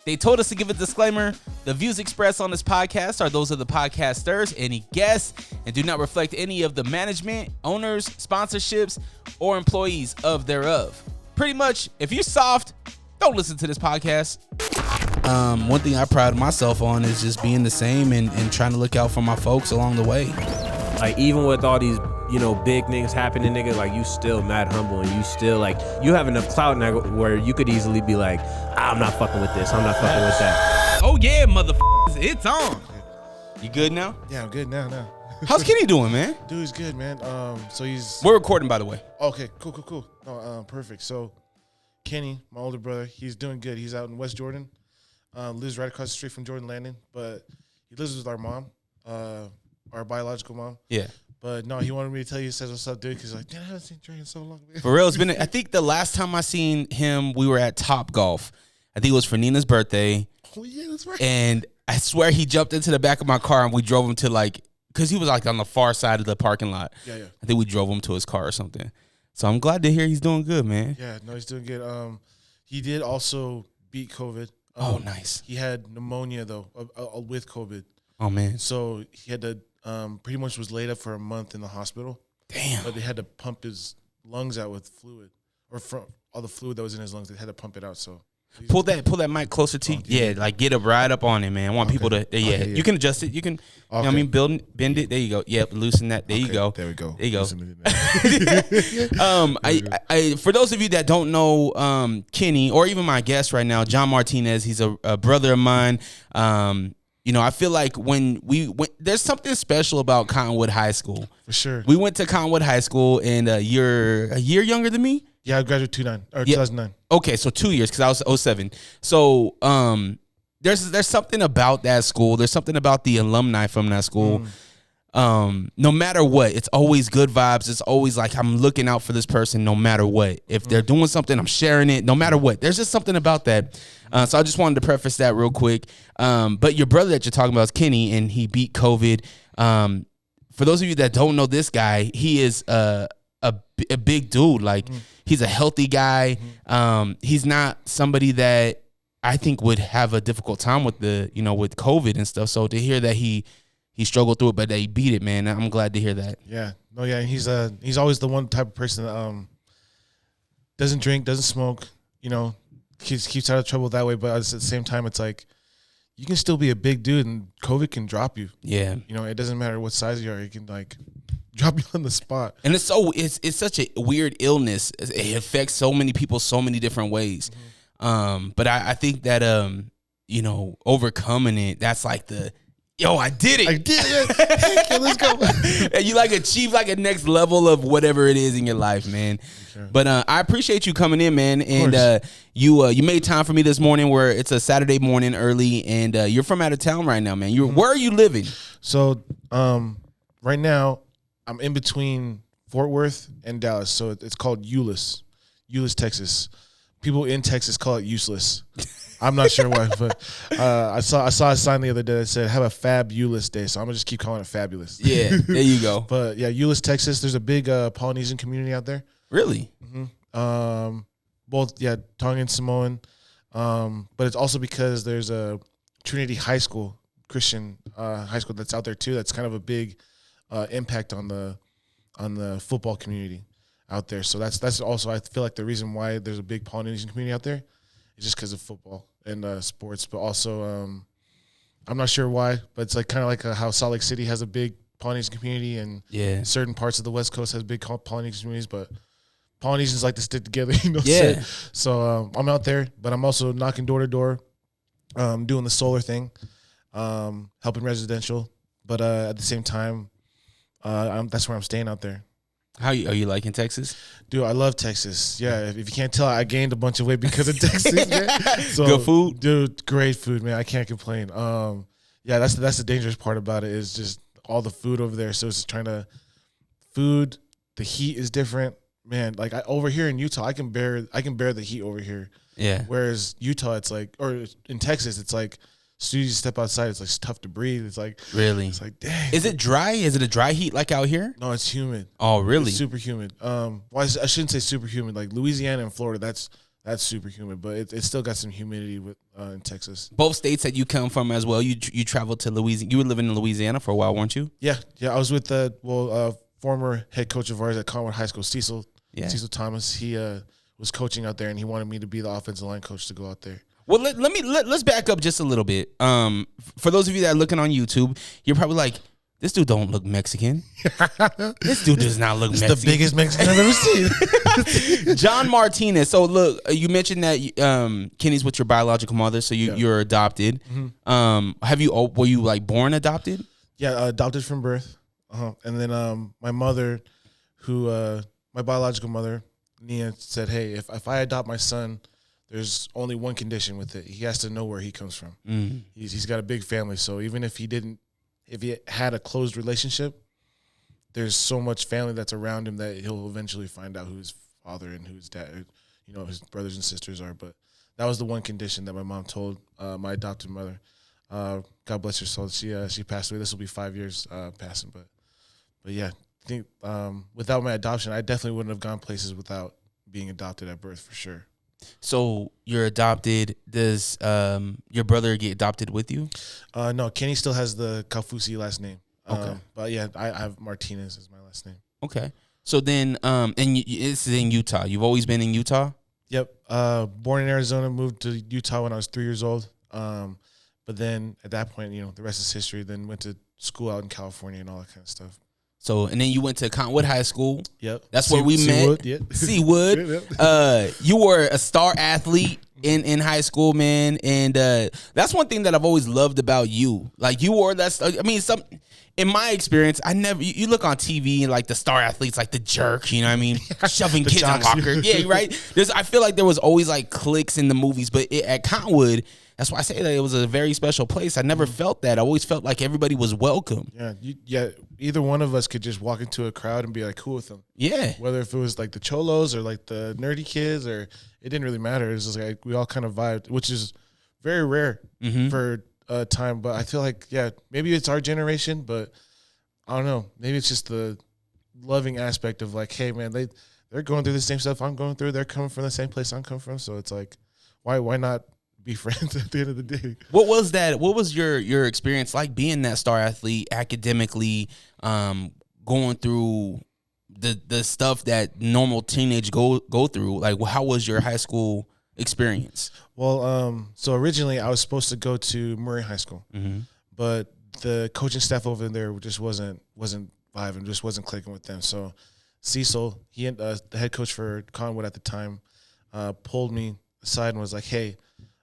They told us to give a disclaimer. The views expressed on this podcast are those of the podcasters, any guests, and do not reflect any of the management, owners, sponsorships, or employees of thereof. Pretty much, if you're soft, don't listen to this podcast. One thing I pride myself on is just being the same and trying to look out for my folks along the way. Like, even with all these, big things happening, nigga, like, you still mad humble, and you still, like, you have enough clout now where you could easily be like, I'm not fucking with this, I'm not fucking with that. Oh, yeah, motherfuckers, it's on. You good now? Yeah, I'm good now. How's Kenny doing, man? Dude, he's good, man. So he's... We're recording, by the way. Okay, cool. No, perfect. So, Kenny, my older brother, he's doing good. He's out in West Jordan. Lives right across the street from Jordan Landing, but he lives with our mom, our biological mom. Yeah. But no, he wanted me to tell you, he says, what's up, dude? Because he's like, damn, I haven't seen Dre in so long, man. For real, it's been, I think the last time I seen him, we were at Top Golf. I think it was for Nina's birthday. Oh, yeah, that's right. And I swear he jumped into the back of my car and we drove him to because he was on the far side of the parking lot. Yeah. I think we drove him to his car or something. So I'm glad to hear he's doing good, man. Yeah, no, he's doing good. He did also beat COVID. Oh, nice. He had pneumonia, though, with COVID. Oh, man. So he had to, pretty much was laid up for a month in the hospital. Damn. But they had to pump his lungs out with fluid, or from all the fluid that was in his lungs. They had to pump it out. So pull that mic closer to you. Yeah, get up right up on it, man. I want people to. Yeah, you can adjust it. You can. You know what I mean, bend it. There you go. Yep, loosen that. There you go. There we go. There you go. I for those of you that don't know, Kenny, or even my guest right now, John Martinez. He's a brother of mine. I feel like when there's something special about Cottonwood High School. For sure. We went to Cottonwood High School, and you're a year younger than me. Yeah, I graduated 2009. Okay, so 2 years, because I was 07. So there's something about that school. There's something about the alumni from that school. No matter what, it's always good vibes. It's always like I'm looking out for this person no matter what. If they're doing something, I'm sharing it no matter what. There's just something about that. So I just wanted to preface that real quick. But your brother that you're talking about is Kenny, and he beat COVID. For those of you that don't know this guy, he is a big dude. Like, he's a healthy guy. He's not somebody that I think would have a difficult time with with COVID and stuff. So to hear that he struggled through it, but that he beat it, man, I'm glad to hear that. Yeah. No, yeah. He's always the one type of person that doesn't drink, doesn't smoke, keeps out of trouble that way. But at the same time, it's like, you can still be a big dude and COVID can drop you. Yeah. It doesn't matter what size you are. It can drop you on the spot. And it's such a weird illness. It affects so many people so many different ways. But I think that overcoming it, that's like I did it. I did it. Hey, let's go. And you achieve a next level of whatever it is in your life, man. Sure. But I appreciate you coming in, man. And you made time for me this morning, where it's a Saturday morning early, and you're from out of town right now, man. Where are you living? So right now I'm in between Fort Worth and Dallas. So it's called Euless, Texas. People in Texas call it useless. I'm not sure why, but I saw a sign the other day that said, have a fabulous day. So I'm going to just keep calling it fabulous. Yeah, there you go. But yeah, Euless, Texas, there's a big Polynesian community out there. Really? Both, Tongan and Samoan. But it's also because there's a Trinity High School, Christian high school that's out there too. That's kind of a big impact on the football community out there. So that's also, I feel like, the reason why there's a big Polynesian community out there is just because of football and sports. But also, I'm not sure why, but it's kind of like how Salt Lake City has a big Polynesian community, and certain parts of the West Coast has big Polynesian communities, but Polynesians like to stick together, Yeah. So I'm out there, but I'm also knocking door to door, doing the solar thing, helping residential. But at the same time, that's where I'm staying out there. Are you liking Texas? Dude, I love Texas. Yeah, if you can't tell, I gained a bunch of weight because of Texas, man. So, good food? Dude, great food, man. I can't complain. Yeah, that's the dangerous part about it, is just all the food over there. So it's food, the heat is different. Man, over here in Utah, I can bear the heat over here. Yeah. Whereas Utah, or in Texas, it's like, as soon as you step outside, it's tough to breathe. It's really. It's dang. Is it dry? Is it a dry heat like out here? No, it's humid. Oh, really? It's super humid. Well, I shouldn't say super humid. Like Louisiana and Florida, that's That's super humid, but it's still got some humidity with in Texas. Both states that you come from as well. You traveled to Louisiana. You were living in Louisiana for a while, weren't you? Yeah. I was with the former head coach of ours at Conway High School, Cecil Thomas. He was coaching out there, and he wanted me to be the offensive line coach to go out there. Well, let's back up just a little bit. For those of you that are looking on YouTube, you're probably like, this dude don't look Mexican. This dude does not look Mexican. It's the biggest Mexican I've ever seen. John Martinez. So look, you mentioned that Kenny's with your biological mother, so you're adopted. Mm-hmm. Were you like born adopted? Yeah, adopted from birth. And then my mother, my biological mother, Nia, said, "Hey, if I adopt my son, there's only one condition with it. He has to know where he comes from. Mm-hmm. He's got a big family, so even if he had a closed relationship, there's so much family that's around him that he'll eventually find out who his father and who his dad, his brothers and sisters are. But that was the one condition that my mom told my adopted mother. God bless her soul. She passed away. This will be 5 years passing, but yeah, I think without my adoption, I definitely wouldn't have gone places without being adopted at birth for sure. So you're adopted. Does your brother get adopted with you? No, Kenny still has the Kaufusi last name. Okay. But yeah, I have Martinez as my last name. Okay. So then, this is in Utah. You've always been in Utah? Yep. Born in Arizona, moved to Utah when I was 3 years old. But then at that point, the rest is history. Then went to school out in California and all that kind of stuff. So, and then you went to Cottonwood High School. Yep. That's where we met. Seawood, yep. Seawood. You were a star athlete in high school, man. And that's one thing that I've always loved about you. Like, you were that. In my experience, you look on TV and like the star athletes, like the jerk, you know what I mean? Shoving kids in lockers. Yeah, right? I feel like there was always like cliques in the movies, but at Cottonwood, that's why I say that it was a very special place. I never felt that. I always felt like everybody was welcome. Yeah, either one of us could just walk into a crowd and be like cool with them. Yeah. Whether if it was like the cholos or like the nerdy kids, or it didn't really matter. It was just like we all kind of vibed, which is very rare for a time. But I feel like, maybe it's our generation, but I don't know. Maybe it's just the loving aspect of like, hey man, they're going through the same stuff I'm going through. They're coming from the same place I'm coming from. So it's like, why not be friends at the end of the day? What was that? What was your experience like being that star athlete academically, going through the stuff that normal teenage go through? Like, how was your high school experience? Well, so originally I was supposed to go to Murray High School, but the coaching staff over there just wasn't vibing, just wasn't clicking with them. So Cecil, the head coach for Conwood at the time, pulled me aside and was like, "Hey,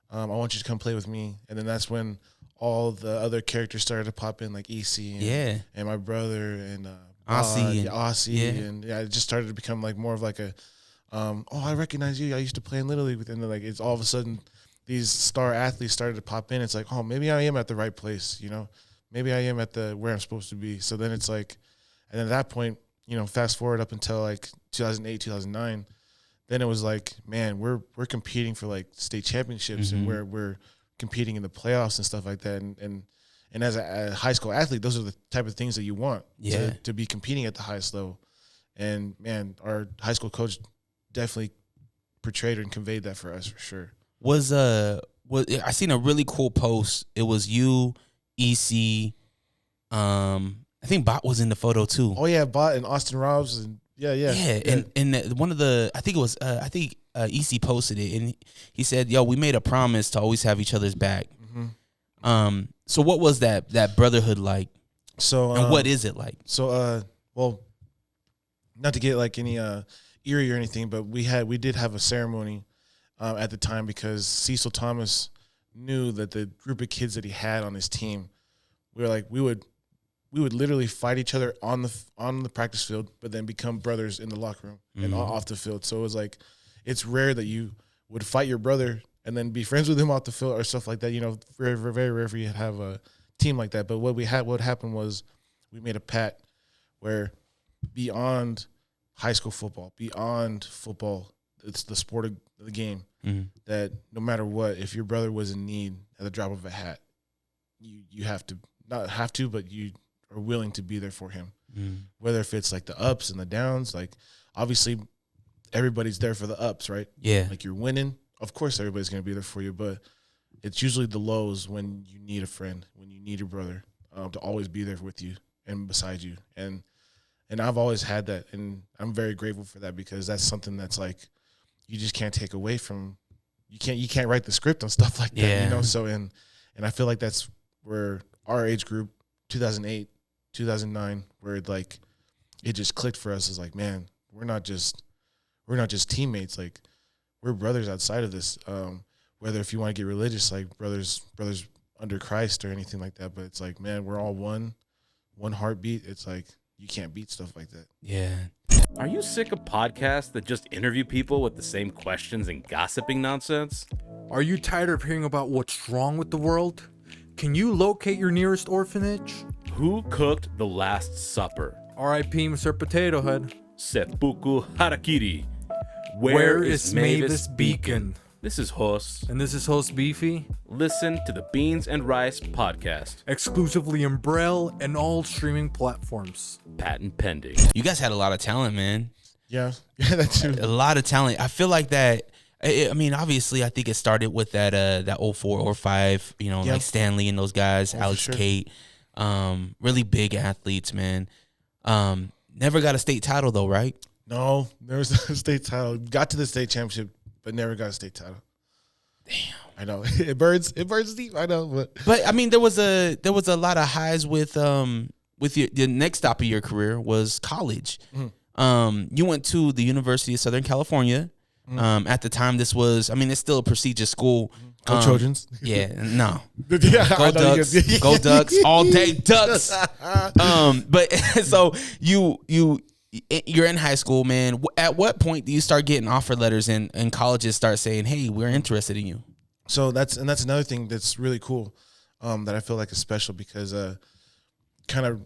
I want you to come play with me." And then that's when all the other characters started to pop in, like EC and my brother and Aussie. And it just started to become like more of like a, I recognize you. I used to play in Little League with them. Like, it's all of a sudden these star athletes started to pop in. It's like, oh, maybe I am at the right place, Maybe I am at where I'm supposed to be. So then it's like, and then at that point, fast forward up until like 2008, 2009, then it was like, man, we're competing for like state championships and we're competing in the playoffs and stuff like that. And as a high school athlete, those are the type of things that you want to be competing at the highest level. And man, our high school coach definitely portrayed and conveyed that for us for sure. I seen a really cool post. It was you, EC, I think Bot was in the photo too. Oh yeah, Bot and Austin Robbs and yeah. And one of the, I think it was EC posted it and he said, "Yo, we made a promise to always have each other's back." So what was that brotherhood like? So and what is it like? So well, not to get like any eerie or anything, but we did have a ceremony at the time because Cecil Thomas knew that the group of kids that he had on his team, we would literally fight each other on the practice field, but then become brothers in the locker room and off the field. So it was like, it's rare that you would fight your brother and then be friends with him off the field or stuff like that. Very, very rare for you to have a team like that. But what happened was we made a pact where beyond high school football, beyond football, it's the sport of the game, that no matter what, if your brother was in need at the drop of a hat, you have to, not have to, but you are willing to be there for him. Whether if it's like the ups and the downs, like obviously everybody's there for the ups, right? Yeah. Like you're winning, of course everybody's gonna be there for you, but it's usually the lows when you need a friend, when you need your brother to always be there with you and beside you. And I've always had that, and I'm very grateful for that because that's something that's like you just can't take away from. You can't write the script on stuff like that, you know. So and I feel like that's where our age group, 2008, 2009, where it just clicked for us. Is like, man, we're not just teammates. Like we're brothers outside of this. Whether if you want to get religious, like brothers under Christ or anything like that, but it's like, man, we're all one heartbeat. It's like you can't beat stuff like that. Yeah. Are you sick of podcasts that just interview people with the same questions and gossiping nonsense? Are you tired of hearing about what's wrong with the world? Can you locate your nearest orphanage? Who cooked the Last Supper? R.I.P. Mr. Potato Head. Seppuku Harakiri. Where is Mavis Beacon? This is Hos. And this is host Beefy. Listen to the Beans and Rice podcast. Exclusively in Braille and all streaming platforms. Patent pending. You guys had a lot of talent, man. Yeah, that too. A lot of talent. I feel like that. I mean, obviously, I think it started with that 04 or 05. You know, like Stanley and those guys, Alex Kate, really big athletes, man. Never got a state title though, right? No, there was no state title. Got to the state championship, but never got a state title. Damn. I know it burns deep. I know, but I mean, there was a lot of highs with the next stop of your career was college. Mm-hmm. You went to the University of Southern California. Mm-hmm. At the time, this was, I mean, it's still a prestigious school. Go Trojans. Yeah, no. Yeah, go Ducks. Go Ducks. All day Ducks. But so you're in high school, man. At what point do you start getting offer letters and colleges start saying, "Hey, we're interested in you"? So that's another thing that's really cool, that I feel like is special because kind of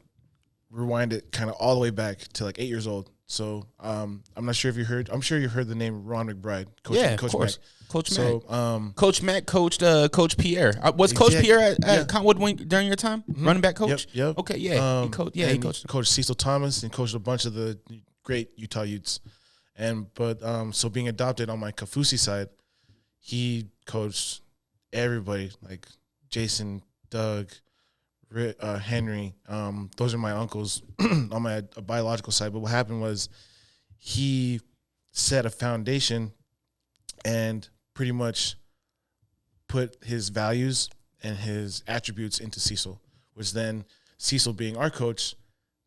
rewind it kind of all the way back to like 8 years old. So I'm not sure if you heard. I'm sure you heard the name Ron McBride. Coach of course. Mac. Coach so, Mac. Coach Mac coached Coach Pierre. Was Coach Pierre at Conwood during your time? Mm-hmm. Running back coach? Yep. Okay, yeah. He coached. Coached Cecil Thomas and coached a bunch of the great Utah Utes. So being adopted on my Kafusi side, he coached everybody like Jason, Doug, Henry. Those are my uncles on my biological side. But what happened was he set a foundation and pretty much put his values and his attributes into Cecil, which then Cecil, being our coach,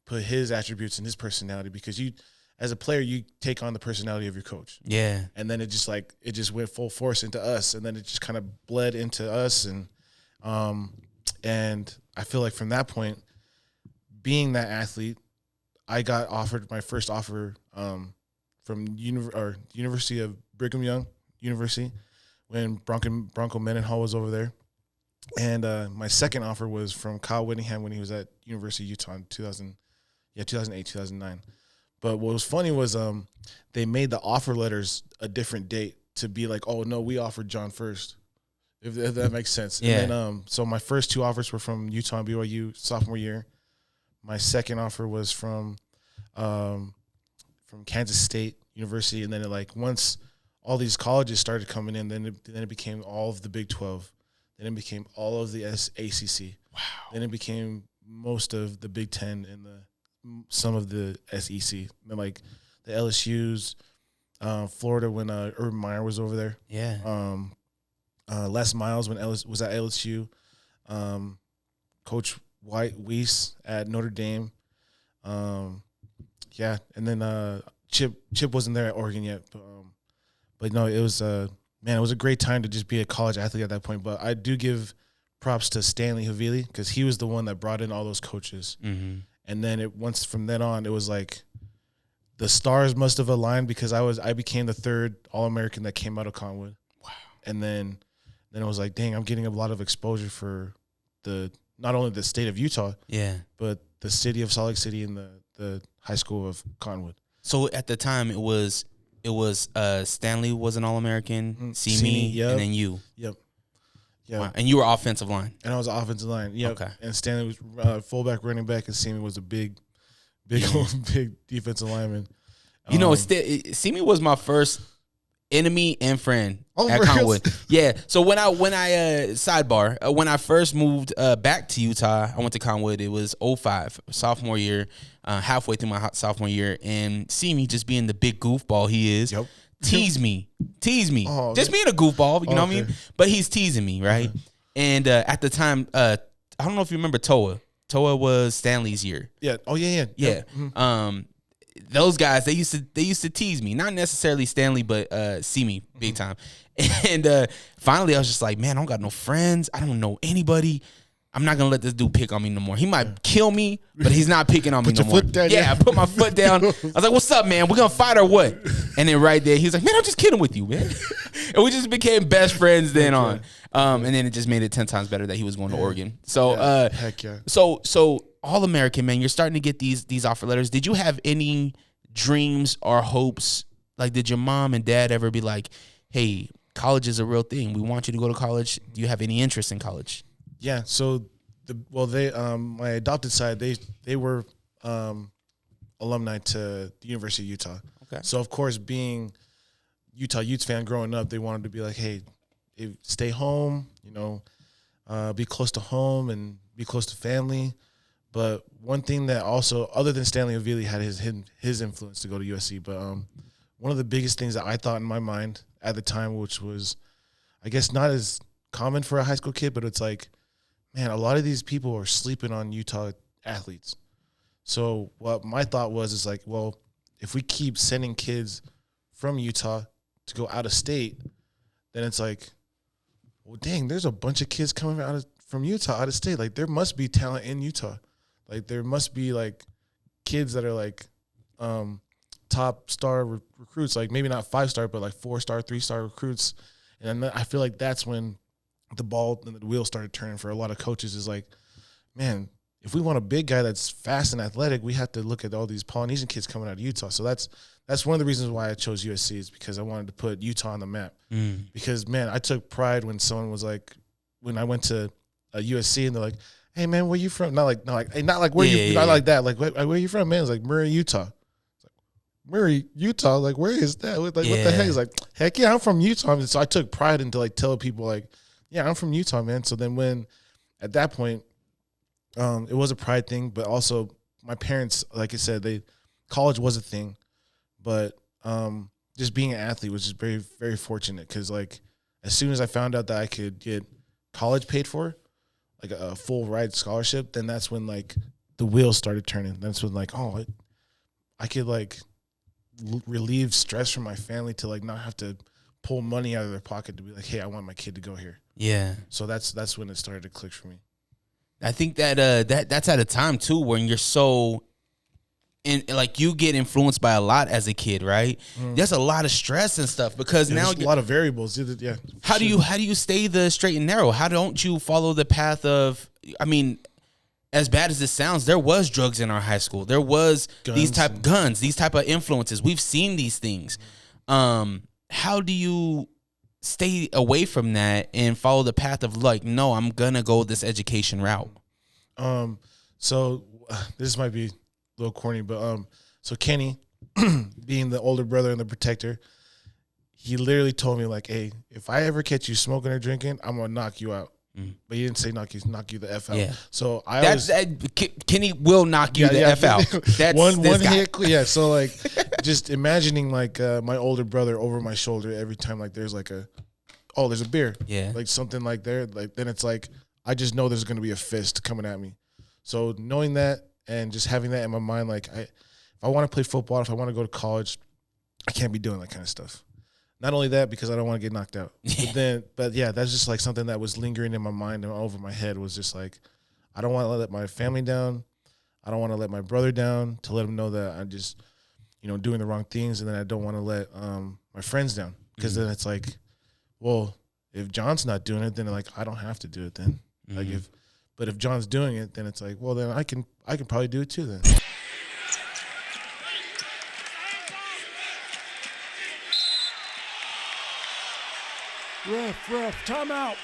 put his attributes and his personality, because you, as a player, you take on the personality of your coach. Yeah. And then it just went full force into us, and then it just kind of bled into us. And I feel like from that point, being that athlete, I got offered my first offer from University of Brigham Young University when Bronco Mendenhall was over there. And my second offer was from Kyle Whittingham when he was at University of Utah in 2008, 2009. But what was funny was they made the offer letters a different date to be like, oh, no, we offered John first, if that makes sense. Yeah. And then, so my first two offers were from Utah and BYU sophomore year. My second offer was from Kansas State University. And then once all these colleges started coming in, then it became all of the Big 12. Then it became all of the ACC. Wow. Then it became most of the Big 10 and some of the SEC. And like the LSU's, Florida when Urban Meyer was over there. Yeah. Les Miles when was at LSU. Coach Weiss at Notre Dame. Yeah, and then Chip wasn't there at Oregon yet, but no, it was it was a great time to just be a college athlete at that point. But I do give props to Stanley Havili because he was the one that brought in all those coaches. Mm-hmm. And then once from then on, it was like the stars must have aligned because I became the third All-American that came out of Conwood. Wow. And then it was like, dang, I'm getting a lot of exposure for not only the state of Utah, but the city of Salt Lake City and the high school of Conwood. So at the time, it was Stanley was an All-American, Simi, and then you. Yep. Yeah. Wow. And you were offensive line. And I was offensive line. Yep. Okay. And Stanley was fullback, running back, and Simi was a big defensive lineman. You know, Simi was my first enemy and friend at for real? Conwood. Yeah. So when I sidebar, when I first moved back to Utah, I went to Conwood. It was 05, sophomore year, halfway through my sophomore year, and Simi, just being the big goofball he is, tease me, Oh, just man. being a goofball. You know what I mean? Okay. But he's teasing me, right? And at the time, I don't know if you remember Toa. Toa was Stanley's year. Yeah. Oh yeah. Yeah. Those guys, they used to tease me. Not necessarily Stanley, but see me big time. And finally I was just like, man, I don't got no friends. I don't know anybody. I'm not gonna let this dude pick on me no more. He might kill me, but he's not picking on me no more. Foot down, I put my foot down. I was like, what's up, man? We're gonna fight or what? And then right there, he's like, man, I'm just kidding with you, man. And we just became best friends then on. And then it just made it 10 times better that he was going to Oregon. So heck yeah. So All-American, man, you're starting to get these offer letters. Did you have any dreams or hopes? Like, did your mom and dad ever be like, hey, college is a real thing. We want you to go to college. Do you have any interest in college? Yeah. So they my adopted side, they were alumni to the University of Utah. Okay. So of course, being Utah Utes fan growing up, they wanted to be like, hey, stay home, be close to home and be close to family. But one thing that also, other than Stanley Ovili, had his influence to go to USC, but one of the biggest things that I thought in my mind at the time, which was, I guess, not as common for a high school kid, but it's like, man, a lot of these people are sleeping on Utah athletes. So what my thought was is like, well, if we keep sending kids from Utah to go out of state, then it's like, well, dang, there's a bunch of kids coming from Utah out of state. Like, there must be talent in Utah. Like, there must be like kids that are like top star recruits, like maybe not 5-star, but like 4-star, 3-star recruits. And then I feel like that's when the ball and the wheel started turning for a lot of coaches. Is like, man, if we want a big guy that's fast and athletic, we have to look at all these Polynesian kids coming out of Utah. So that's one of the reasons why I chose USC, is because I wanted to put Utah on the map. Because, man, I took pride when someone was like, when I went to USC and they're like, hey, man, where you from? Not like where you, not like that. Like, where you from, man? It's like, Murray, Utah. It's like, Murray, Utah? Like, where is that? Like, what the heck? He's like, heck yeah, I'm from Utah. And so I took pride into like tell people like, yeah, I'm from Utah, man. So then when, at that point, it was a pride thing, but also my parents, like I said, college was a thing, but just being an athlete was just very, very fortunate, because like as soon as I found out that I could get college paid for, like a full ride scholarship, then that's when like the wheels started turning. That's when like, oh, I could like relieve stress from my family to like not have to pull money out of their pocket to be like, hey, I want my kid to go here. Yeah. So that's when it started to click for me. I think that that's at a time too when you're so like you get influenced by a lot as a kid, right? There's a lot of stress and stuff because now there's a lot of variables. Yeah. How do you stay the straight and narrow? How don't you follow the path of? I mean, as bad as this sounds, there was drugs in our high school. There was these type of influences. We've seen these things. How do you stay away from that and follow the path of like, no, I'm gonna go this education route? So this might be a little corny, but so Kenny, being the older brother and the protector, he literally told me like, hey, if I ever catch you smoking or drinking, I'm gonna knock you out. But he didn't say knock you the F out. Yeah. So Kenny will knock you the F out. That's one hit. Yeah. So like, just imagining like my older brother over my shoulder every time like there's like there's a beer. Yeah. Like something like there. Like then it's like I just know there's gonna be a fist coming at me. So knowing that and just having that in my mind, like if I want to play football, if I want to go to college, I can't be doing that kind of stuff. Not only that, because I don't want to get knocked out. But yeah, that's just like something that was lingering in my mind and over my head was just like, I don't want to let my family down. I don't want to let my brother down, to let him know that I'm just, doing the wrong things. And then I don't want to let my friends down, because then it's like, well, if John's not doing it, then like I don't have to do it then. Like but if John's doing it, then it's like, well, then I can probably do it too then. Ref, time out.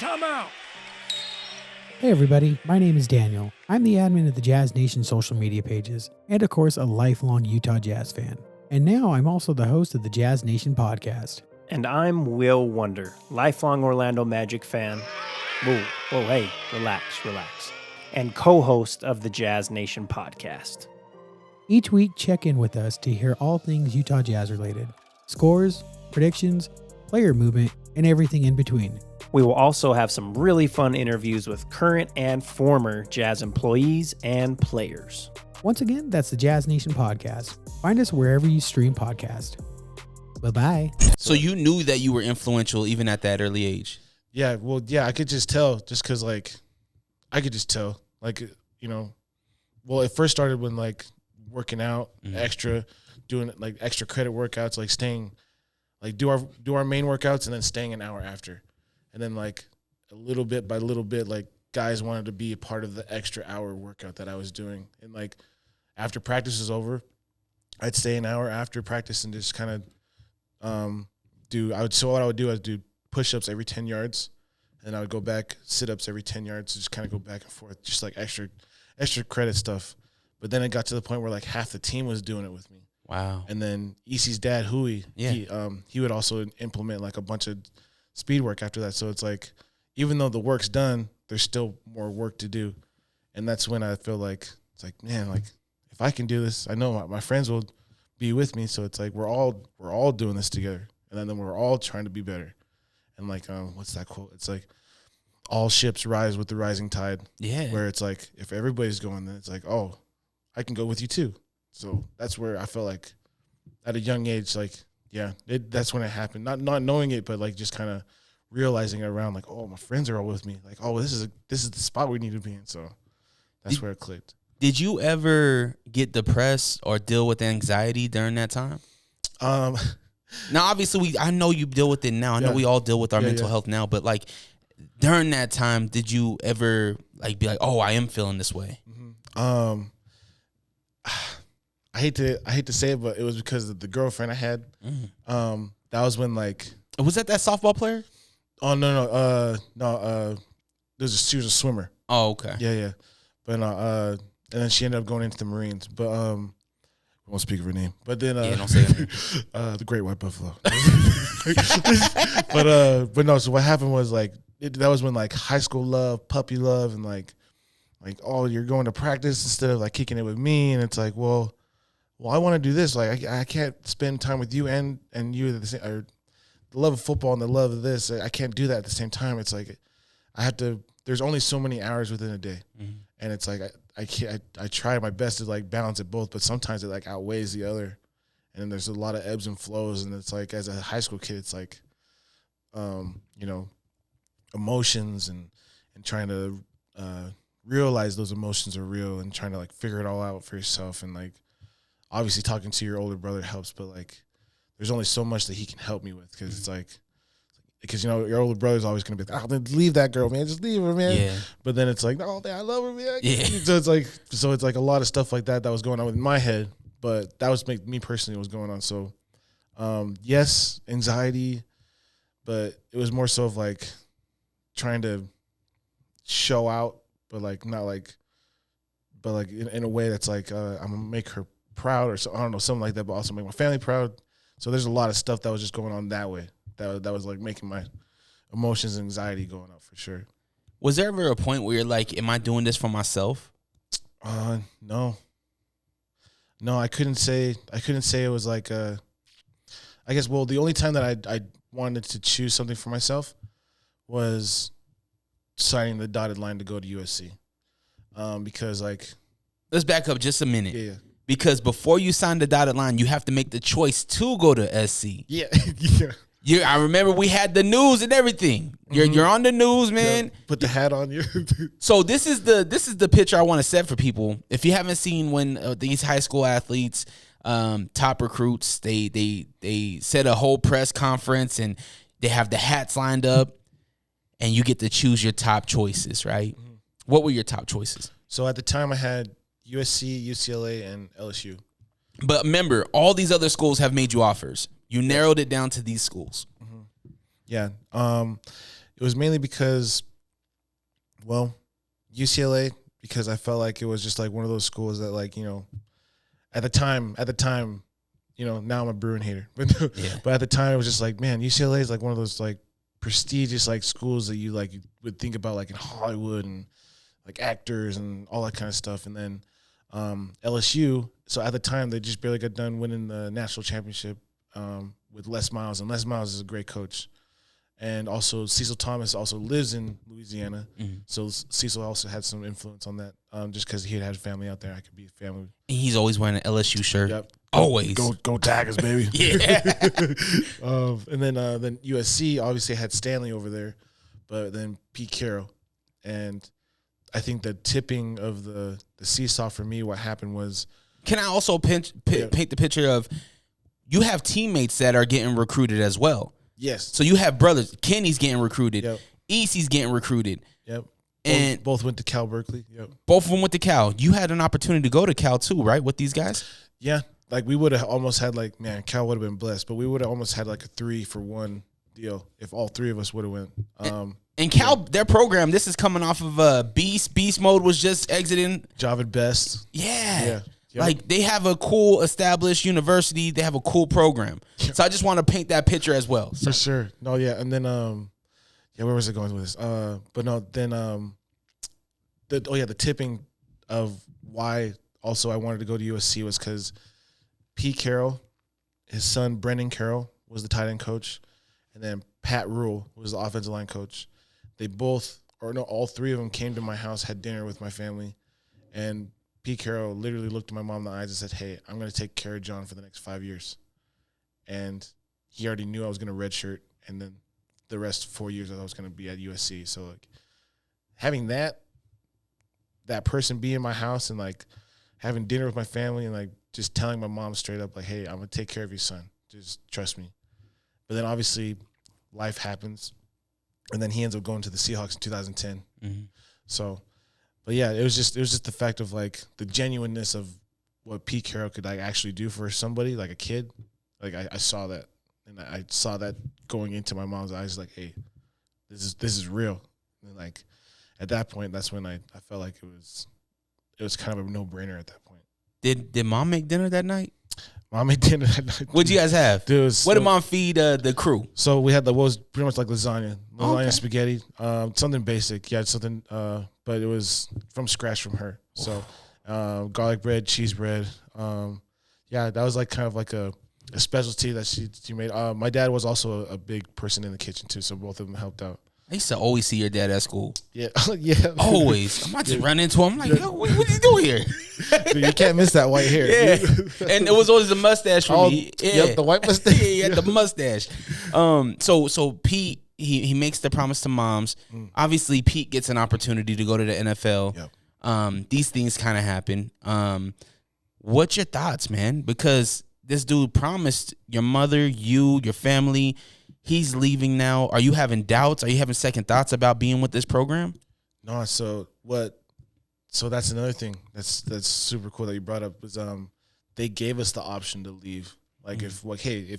Hey everybody, my name is Daniel. I'm the admin of the Jazz Nation social media pages, and of course a lifelong Utah Jazz fan. And now I'm also the host of the Jazz Nation podcast. And I'm Will Wonder, lifelong Orlando Magic fan. Whoa, hey, relax. And co-host of the Jazz Nation podcast. Each week, check in with us to hear all things Utah Jazz related. Scores, predictions, player movement, and everything in between. We will also have some really fun interviews with current and former Jazz employees and players. Once again, that's the Jazz Nation podcast. Find us wherever you stream podcasts. Bye-bye. So you knew that you were influential even at that early age? Yeah, well, yeah, I could just tell just because, like, I could just tell. Like, you know, well, it first started when, like, working out extra, doing, like, extra credit workouts, like, staying, like, do our main workouts and then staying an hour after. And then, like, a little bit by little bit, like, guys wanted to be a part of the extra hour workout that I was doing. And, like, after practice was over, I'd stay an hour after practice and just kind of what I would do is do push-ups every 10 yards, and I would go back, sit-ups every 10 yards, just kind of go back and forth, just like extra credit stuff. But then it got to the point where like half the team was doing it with me. Wow. And then EC's dad, Hui, he would also implement like a bunch of speed work after that. So it's like, even though the work's done, there's still more work to do. And that's when I feel like, it's like, man, like if I can do this, I know my friends will be with me. So it's like, we're all doing this together. And then we're all trying to be better. And like, what's that quote? It's like, all ships rise with the rising tide. Yeah. Where it's like, if everybody's going, then it's like, oh, I can go with you too. So that's where I felt like at a young age, like, yeah, that's when it happened. Not knowing it, but like just kind of realizing it around, like, oh, my friends are all with me. Like, oh, this is the spot we need to be in. So that's where it clicked. Did you ever get depressed or deal with anxiety during that time? Now, obviously, I know you deal with it now. I know we all deal with our mental health now. But like during that time, did you ever like be like, oh, I am feeling this way? I hate to say it, but it was because of the girlfriend I had. That was when like, was that softball player? Oh no. She was a swimmer. Oh, okay. Yeah. But and then she ended up going into the Marines. But I won't speak of her name. But then don't say her name. The Great White Buffalo. but no. So what happened was like that was when like high school love, puppy love, and like oh, you're going to practice instead of like kicking it with me, and it's like well I want to do this. Like I can't spend time with you and you at the same, or the love of football and the love of this. I can't do that at the same time. It's like I have to. There's only so many hours within a day, and it's like I can't. I try my best to like balance it both, but sometimes it like outweighs the other, and then there's a lot of ebbs and flows. And it's like as a high school kid, it's like, emotions and trying to realize those emotions are real and trying to like figure it all out for yourself. And like obviously talking to your older brother helps, but like there's only so much that he can help me with because it's like. Because, your older brother's always going to be like, oh, then leave that girl, man. Just leave her, man. Yeah. But then it's like, oh, man, I love her, man. Yeah. So it's like a lot of stuff like that was going on in my head. But that was me personally was going on. So, yes, anxiety. But it was more so of like trying to show out, but like not like, but like in a way that's like, I'm going to make her proud or so, I don't know, something like that, but also make my family proud. So there's a lot of stuff that was just going on that way. That was like making my emotions and anxiety going up for sure. Was there ever a point where you're like, am I doing this for myself? No, I couldn't say it was like I guess, well, the only time that I wanted to choose something for myself was signing the dotted line to go to USC. Because like, let's back up just a minute. Yeah. Because before you sign the dotted line, you have to make the choice to go to SC. Yeah. I remember we had the news and everything. You're on the news, man. Yeah, put the hat on you. So this is the picture I want to set for people. If you haven't seen when these high school athletes, top recruits, they set a whole press conference and they have the hats lined up, and you get to choose your top choices, right? Mm-hmm. What were your top choices? So at the time I had USC, UCLA, and LSU. But remember, all these other schools have made you offers. You narrowed it down to these schools. Mm-hmm. Yeah. It was mainly because, well, UCLA, because I felt like it was just like one of those schools that like, at the time, now I'm a Bruin hater. But at the time, it was just like, man, UCLA is like one of those like prestigious like schools that you would think about like in Hollywood and like actors and all that kind of stuff. And then LSU. So at the time, they just barely got done winning the national championship with Les Miles, and Les Miles is a great coach. And also Cecil Thomas also lives in Louisiana, so Cecil also had some influence on that. Just because he had family out there, I could be family. And he's always wearing an LSU shirt. Yep. Always. Go Tigers, baby. Yeah. And then USC obviously had Stanley over there, but then Pete Carroll. And I think the tipping of the seesaw for me, what happened was. Can I also paint the picture of you have teammates that are getting recruited as well? Yes. So you have brothers. Kenny's getting recruited. Yep. Easy's getting recruited. Yep. And both went to Cal Berkeley. Yep. Both of them went to Cal. You had an opportunity to go to Cal too, right, with these guys? Yeah. Like we would have almost had like, man, Cal would have been blessed, but we would have almost had like a 3-for-1 deal if all three of us would have went. And Cal, their program, this is coming off of Beast. Beast Mode was just exiting. Javid Best. Yeah. Yep. Like, they have a cool established university. They have a cool program. So I just want to paint that picture as well. So. For sure. No, yeah. And then, where was it going with this? But no, then, the tipping of why also I wanted to go to USC was because Pete Carroll, his son, Brendan Carroll, was the tight end coach. And then Pat Rule was the offensive line coach. They all three of them came to my house, had dinner with my family. And Pete Carroll literally looked at my mom in the eyes and said, hey, I'm going to take care of John for the next 5 years. And he already knew I was going to redshirt, and then the rest 4 years I was going to be at USC. So, like, having that person be in my house and, like, having dinner with my family and, like, just telling my mom straight up, like, hey, I'm going to take care of your son. Just trust me. But then, obviously, life happens, and then he ends up going to the Seahawks in 2010. So – but yeah, it was just the fact of like the genuineness of what Pete Carroll could like actually do for somebody, like a kid. Like I saw that, and I saw that going into my mom's eyes, like, hey, this is real. And like at that point, that's when I felt like it was kind of a no brainer at that point. Did mom make dinner that night? Mom made dinner that night. What'd you guys have? Dude, what did mom feed the crew? So we had what was pretty much like lasagna, spaghetti, something basic. Yeah, something, but it was from scratch from her. So garlic bread, cheese bread. Yeah, that was like kind of like a specialty that she made. My dad was also a big person in the kitchen too, so both of them helped out. I used to always see your dad at school. Yeah, yeah. Always. I might just run into him. I'm like, yo, what you doing here? Dude, you can't miss that white hair. Yeah. And it was always a mustache for me. Yeah, the white mustache. Yeah, he had the mustache. So Pete, he makes the promise to moms. Obviously, Pete gets an opportunity to go to the NFL. Yep. These things kind of happen. What's your thoughts, man? Because this dude promised your mother, you, your family. He's leaving now. Are you having doubts? Are you having second thoughts about being with this program? No. So that's another thing that's super cool that you brought up was they gave us the option to leave. Like if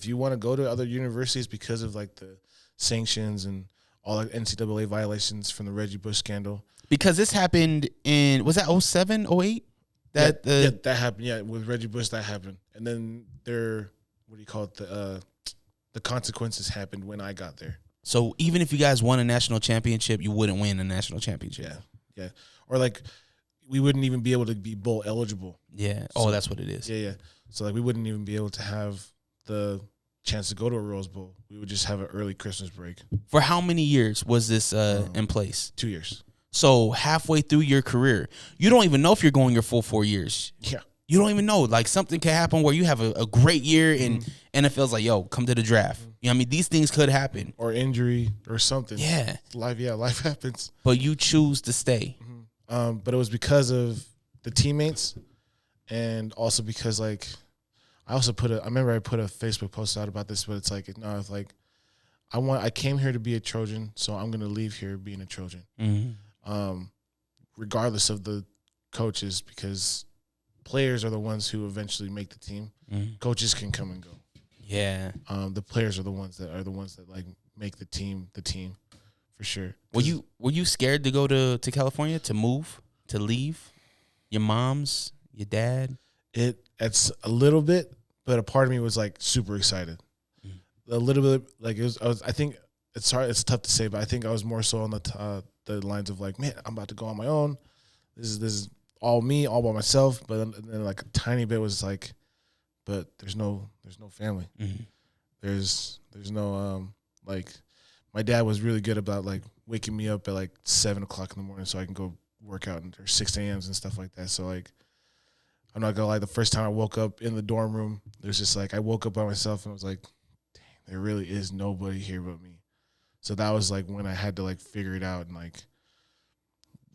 you want to go to other universities because of like the sanctions and all the NCAA violations from the Reggie Bush scandal. Because this happened was that 07, 08? That happened. Yeah, with Reggie Bush that happened. And then the consequences happened when I got there. So even if you guys won a national championship, you wouldn't win a national championship. Yeah. Or like we wouldn't even be able to be bowl eligible. Yeah. So, that's what it is. Yeah. So like we wouldn't even be able to have the chance to go to a Rose Bowl. We would just have an early Christmas break. For how many years was this in place? 2 years. So halfway through your career, you don't even know if you're going your full 4 years. Yeah. You don't even know. Like something could happen where you have a great year and NFL's like, yo, come to the draft. You know what I mean? These things could happen. Or injury or something. Yeah. Life happens. But you choose to stay. But it was because of the teammates and also because like I remember I put a Facebook post out about this, but it's like, no, it's like I came here to be a Trojan, so I'm gonna leave here being a Trojan. Regardless of the coaches, because players are the ones who eventually make the team. Coaches can come and go. Yeah. The players are the ones that like make the team for sure. Were you scared to go to California, to move, to leave? Your mom's, your dad? It's a little bit, but a part of me was like super excited. A little bit like I think it's hard. It's tough to say, but I think I was more so on the lines of like, man, I'm about to go on my own. This is all me, all by myself. But then like a tiny bit was like, but there's no family. Mm-hmm. There's no like, my dad was really good about like waking me up at like 7 o'clock in the morning so I can go work out or 6 a.m.s and stuff like that. So like, I'm not gonna lie, the first time I woke up in the dorm room, there's just like I woke up by myself and I was like, dang, there really is nobody here but me. So that was like when I had to like figure it out and like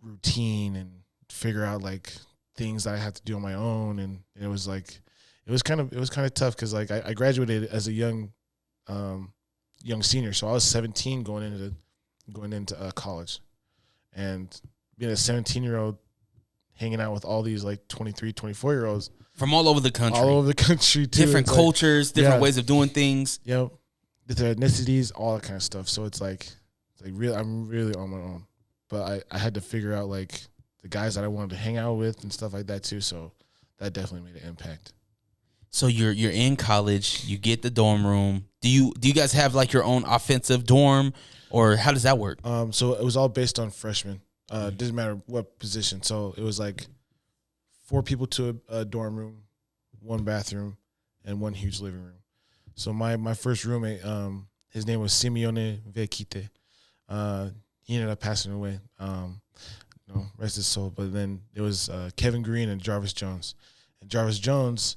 routine and figure out like things that I had to do on my own. And it was like it was kind of tough because like I graduated as a young senior, so I was 17 going into college, and being a 17-year-old hanging out with all these like 23, 24-year-olds from all over the country, too. Different cultures, different ways of doing things. Yep, different ethnicities, all that kind of stuff. So it's like really, I'm really on my own. But I had to figure out like the guys that I wanted to hang out with and stuff like that too. So that definitely made an impact. So you're in college, you get the dorm room. Do you guys have like your own offensive dorm, or how does that work? So it was all based on freshmen. Didn't matter what position. So it was like 4 people to a dorm room, 1 bathroom, and 1 huge living room. So my first roommate, his name was Simeone Vekite. He ended up passing away. Rest his soul. But then it was Kevin Green and Jarvis Jones. And Jarvis Jones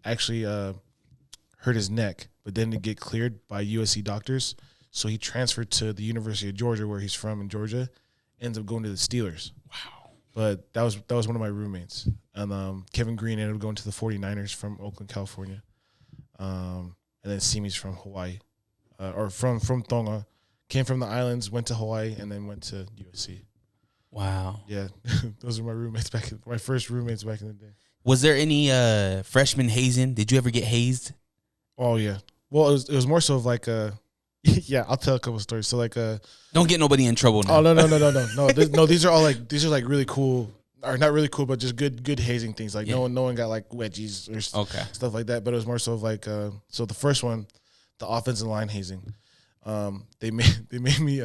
actually hurt his neck, but then to get cleared by USC doctors. So he transferred to the University of Georgia, where he's from in Georgia, ends up going to the Steelers. Wow. But that was one of my roommates. And Kevin Green ended up going to the 49ers from Oakland, California. And then Simi's from Hawaii, or from Tonga. Came from the islands, went to Hawaii, and then went to USC. Wow. Yeah, those are my roommates my first roommates back in the day. Was there any freshman hazing? Did you ever get hazed? Oh yeah. Well, it was more so of like yeah. I'll tell a couple of stories. So like don't get nobody in trouble now. Oh no. These are like really cool, or not really cool, but just good hazing things. Like no one got like wedgies or stuff like that. But it was more so of like so the first one, the offensive line hazing. They made me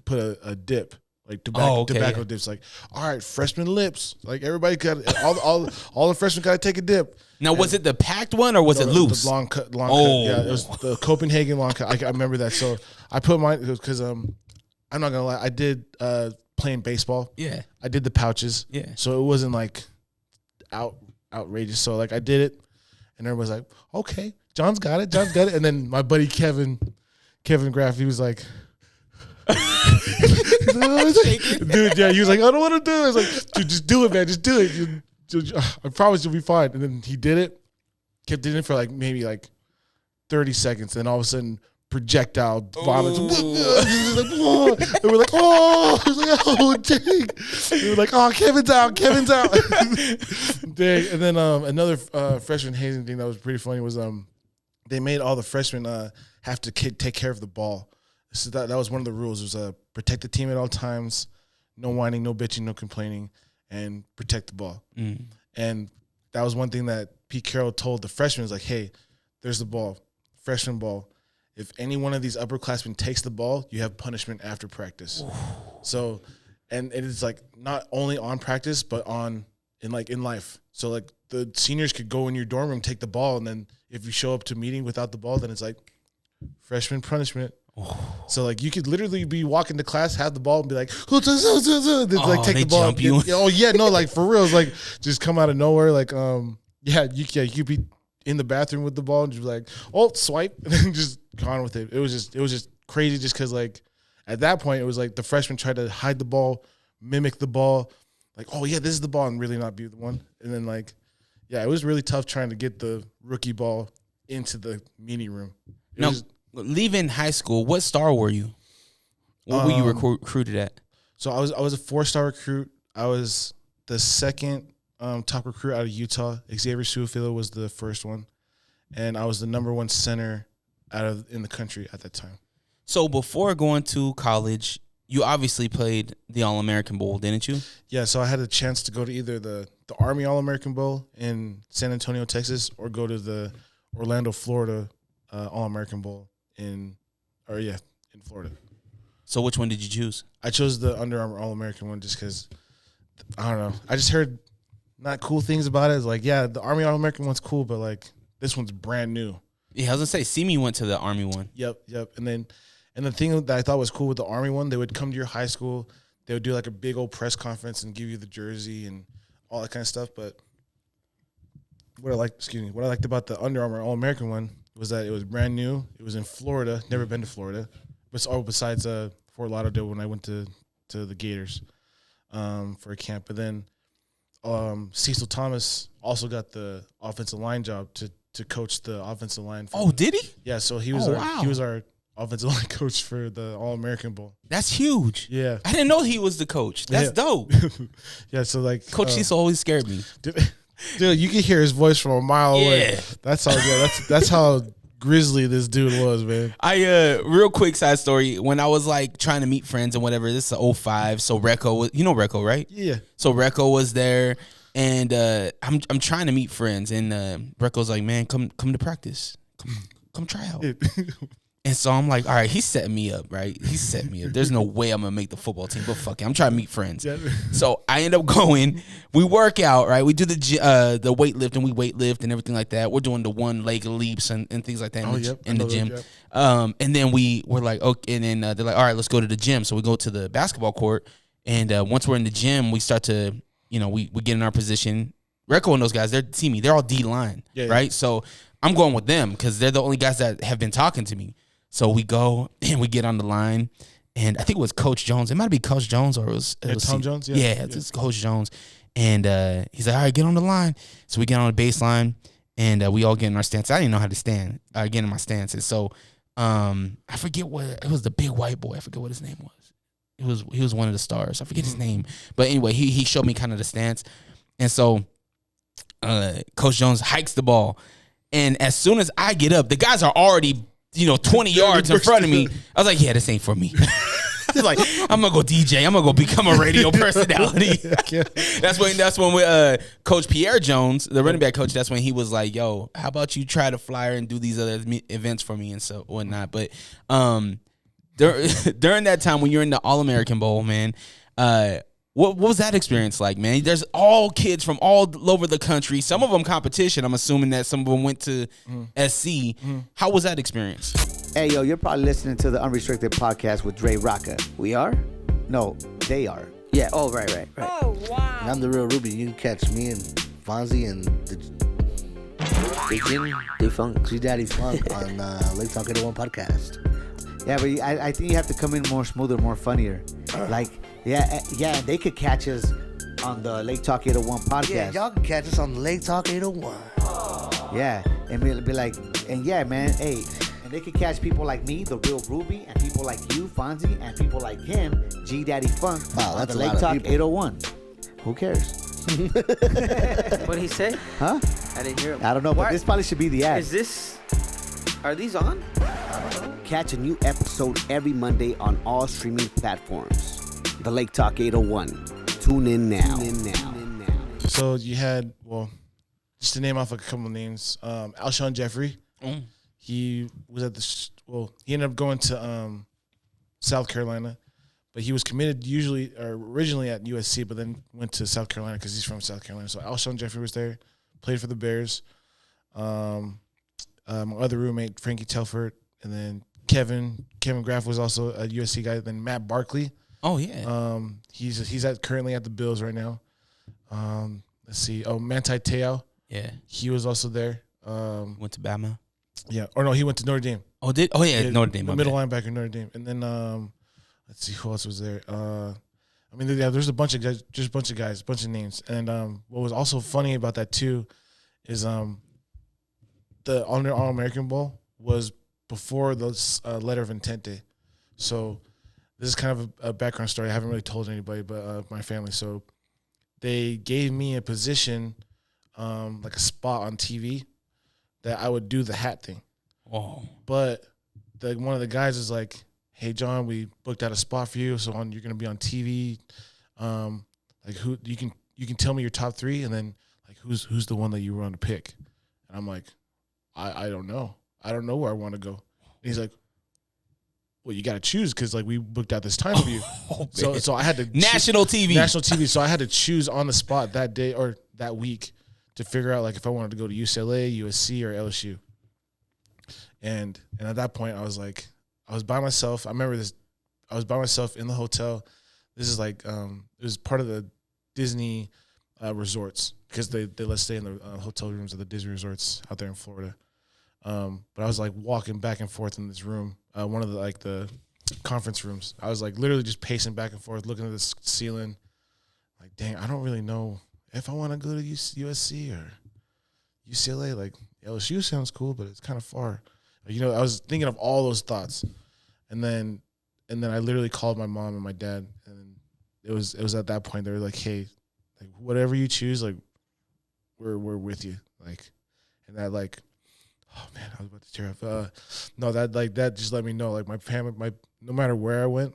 put a dip. Like tobacco dips. Like, all right, freshman lips. Like everybody got all the freshmen got to take a dip. Now, was it the packed one or was it loose? The long cut. Yeah, it was the Copenhagen long cut. I remember that. So I put mine because I'm not gonna lie. I did playing baseball. Yeah, I did the pouches. Yeah, so it wasn't like outrageous. So like I did it, and everybody's like, okay, John's got it. And then my buddy Kevin Graff, he was like. Dude, yeah, he was like, I don't want to do it. I was like, dude, just do it, man. Just do it. I promise you'll be fine. And then he did it, kept doing it for like maybe like 30 seconds. Then all of a sudden, projectile vomits. And we're like, oh, I was like, oh, dang. We were like, oh, Kevin's out. Dang. And then another freshman hazing thing that was pretty funny was they made all the freshmen have to take care of the ball. So that was one of the rules. It was protect the team at all times, no whining, no bitching, no complaining, and protect the ball. Mm. And that was one thing that Pete Carroll told the freshmen, is like, hey, there's the ball, freshman ball. If any one of these upperclassmen takes the ball, you have punishment after practice. Ooh. So, and it's like not only on practice, but in life. So like the seniors could go in your dorm room, take the ball, and then if you show up to meeting without the ball, then it's like freshman punishment. Oh. So like you could literally be walking to class, have the ball, and be like, take the ball. Jump you. Oh yeah, no, like for real, it's like just come out of nowhere. Like you could be in the bathroom with the ball and just be like, oh, swipe, and then just gone with it. It was just crazy, just because like at that point it was like the freshmen tried to hide the ball, mimic the ball, like, oh yeah, this is the ball, and really not be the one. And then like, yeah, it was really tough trying to get the rookie ball into the meeting room. Leaving high school, what star were you? What were you recruited at? So I was a 4-star recruit. I was the second top recruit out of Utah. Xavier Suafilo was the first one, and I was the number 1 center in the country at that time. So before going to college, you obviously played the All-American Bowl, didn't you? Yeah. So I had a chance to go to either the Army All-American Bowl in San Antonio, Texas, or go to the Orlando, Florida, All-American Bowl in Florida. So which one did you choose? I chose the Under Armour All-American one just because, I don't know. I just heard not cool things about it. It's like, yeah, the Army All-American one's cool, but like this one's brand new. Yeah, I was gonna say, Simi went to the Army one. Yep. And the thing that I thought was cool with the Army one, they would come to your high school, they would do like a big old press conference and give you the jersey and all that kind of stuff. But what I liked about the Under Armour All-American one was that it was brand new. It was in Florida. Never been to Florida. Besides Fort Lauderdale when I went to the Gators for a camp. But then Cecil Thomas also got the offensive line job to coach the offensive line. Oh, did he? Yeah, so he was our offensive line coach for the All-American Bowl. That's huge. Yeah. I didn't know he was the coach. That's dope. Yeah, so like Coach Cecil always scared me. Dude, you could hear his voice from a mile away. Yeah. That's how grizzly this dude was, man. Real quick side story. When I was like trying to meet friends and whatever, this is 05. So Recco was, you know Recco, right? Yeah. So Recco was there, and I'm trying to meet friends, and Recco's like, man, come to practice, come try out. And so I'm like, all right, he's setting me up, right? He's setting me up. There's no way I'm gonna make the football team, but fuck it, I'm trying to meet friends. Yeah. So I end up going. We work out, right? We do the weight lift, and we weight lift and everything like that. We're doing the one leg leaps and things like that in the gym. And then we're like, okay, and then they're like, all right, let's go to the gym. So we go to the basketball court, and once we're in the gym, we start to, we get in our position. Recco and those guys, they're all D line, right? So I'm going with them because they're the only guys that have been talking to me. So we go and we get on the line, and I think it was Coach Jones. It might be Coach Jones or it was Tom Jones. Yeah, it's Coach Jones. And he's like, all right, get on the line. So we get on the baseline, and we all get in our stance. I didn't know how to stand. I get in my stances. So I forget what it was. The big white boy. I forget what his name was. He was one of the stars. I forget his name. But anyway, he showed me kind of the stance, and so Coach Jones hikes the ball, and as soon as I get up, the guys are already 20 yards in front of me. I was like, yeah, this ain't for me. Like, I'm gonna go DJ. I'm gonna go become a radio personality. That's when we, Coach Pierre Jones, the running back coach, that's when he was like, yo, how about you try to flyer and do these other events for me and so whatnot. But during that time when you're in the All-American Bowl, man, what was that experience like, man? There's all kids from all over the country. Some of them competition. I'm assuming that some of them went to SC. How was that experience? Hey, yo, you're probably listening to the Unrestricted Podcast with DreRawka. We are? No, they are. Yeah, oh, right. Oh, wow. And I'm the real Ruby. You can catch me and Fonzie and G Daddy Funk on Lake Talk 801 Podcast. Yeah, but I think you have to come in more smoother, more funnier. Yeah, they could catch us on the Lake Talk 801 podcast. Yeah, y'all can catch us on the Lake Talk 801. Yeah, and be like, and yeah, man, hey, and they could catch people like me, the real Ruby, and people like you, Fonzie, and people like him, G Daddy Funk, wow, on the Lake Talk 801. Who cares? What did he say? Huh? I didn't hear him. I don't know, but this probably should be the ad. Are these on? Catch a new episode every Monday on all streaming platforms. The Lake Talk 801. Tune in now. So you had, just to name off a couple of names, Alshon Jeffrey. He was he ended up going to South Carolina, but he was committed originally at USC, but then went to South Carolina because he's from South Carolina. So Alshon Jeffrey was there, played for the Bears. My other roommate, Frankie Telford, and then Kevin Graff was also a USC guy. Then Matt Barkley. Oh yeah. He's currently at the Bills right now. Let's see. Oh, Manti Te'o. Yeah. He was also there. Went to Bama. Yeah. Or no, he went to Notre Dame. Oh, did? Oh yeah, Notre Dame. The middle linebacker, Notre Dame. And then let's see who else was there. There's a bunch of guys, just a bunch of guys, a bunch of names. And what was also funny about that too is the All-American Bowl was before the letter of intent day. So this is kind of a background story. I haven't really told anybody but my family. So they gave me a position, like a spot on TV that I would do the hat thing. Oh. But one of the guys is like, hey, John, we booked out a spot for you. So you're going to be on TV. Like who you can tell me your top three and then like who's the one that you want to pick. And I'm like, I don't know. I don't know where I want to go. And he's like, well, you got to choose because like we booked out this time for you. So I had to national TV. So I had to choose on the spot that day or that week to figure out like if I wanted to go to UCLA, USC, or LSU. And at that point, I was like, I was by myself. I remember this. I was by myself in the hotel. This is like it was part of the Disney resorts because they let us stay in the hotel rooms of the Disney resorts out there in Florida. But I was like walking back and forth in this room, one of the conference rooms. I was like literally just pacing back and forth, looking at the ceiling. Like, dang, I don't really know if I want to go to USC or UCLA. Like LSU sounds cool, but it's kind of far. You know, I was thinking of all those thoughts, and then I literally called my mom and my dad, and it was at that point they were like, hey, like whatever you choose, like we're with you, like, and that like. Oh man, I was about to tear up. No, that just let me know, like my family, no matter where I went,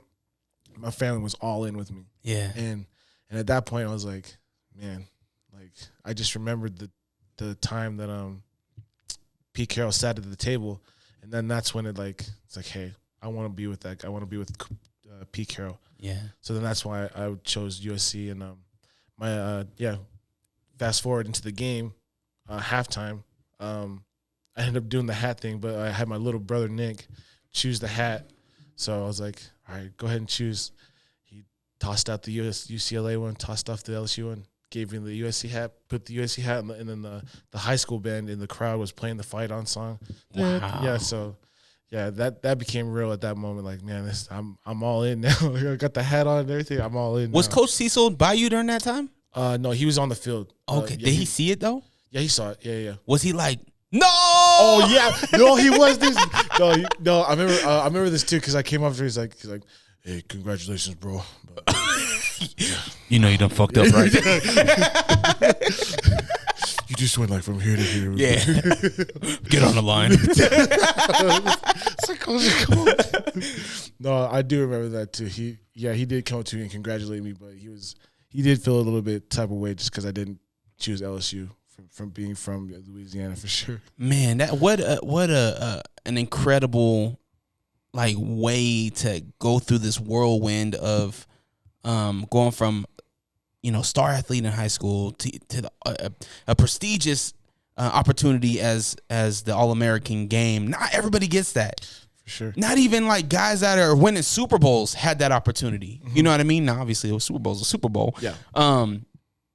my family was all in with me. Yeah. And at that point, I was like, man, like I just remembered the time that Pete Carroll sat at the table, and then that's when it's like, hey, I want to be with that guy. I want to be with Pete Carroll. Yeah. So then that's why I chose USC, and fast forward into the game, halftime. I ended up doing the hat thing, but I had my little brother, Nick, choose the hat. So I was like, all right, go ahead and choose. He tossed out the UCLA one, tossed off the LSU one, gave me the USC hat, put the USC hat, and then the high school band in the crowd was playing the Fight On song. Wow. Yeah, so, yeah, that became real at that moment. Like, man, I'm all in now. I got the hat on and everything. I'm all in Was now. Coach Cecil by you during that time? No, he was on the field. Okay. Yeah, Did he see it, though? Yeah, he saw it. Yeah. Was he like, no? Oh yeah, no, he was this. No, I remember this too because I came up to him. He's like, hey, congratulations, bro. But, you know you done fucked up, right? You just went like from here to here. Yeah. Get on the line. It's like, come on. No, I do remember that too. He did come up to me and congratulate me, but he did feel a little bit type of way just because I didn't choose LSU. From being from Louisiana for sure. Man, that what an incredible like way to go through this whirlwind of going from star athlete in high school to a prestigious opportunity as the All-American game. Not everybody gets that. For sure. Not even like guys that are winning Super Bowls had that opportunity. Mm-hmm. You know what I mean? Now obviously a Super Bowl's a Super Bowl. Yeah.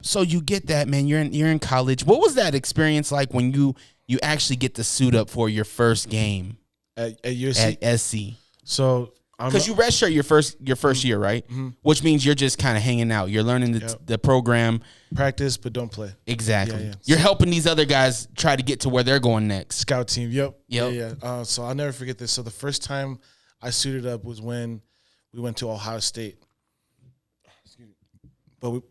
So you get that, man. You're in college. What was that experience like when you actually get to suit up for your first game at USC? At SC? So because you redshirt your first year, right? Mm-hmm. Which means you're just kind of hanging out. You're learning the program, practice, but don't play. Exactly. Yeah. You're helping these other guys try to get to where they're going next. Scout team. Yep. Yeah. So I'll never forget this. So the first time I suited up was when we went to Ohio State. But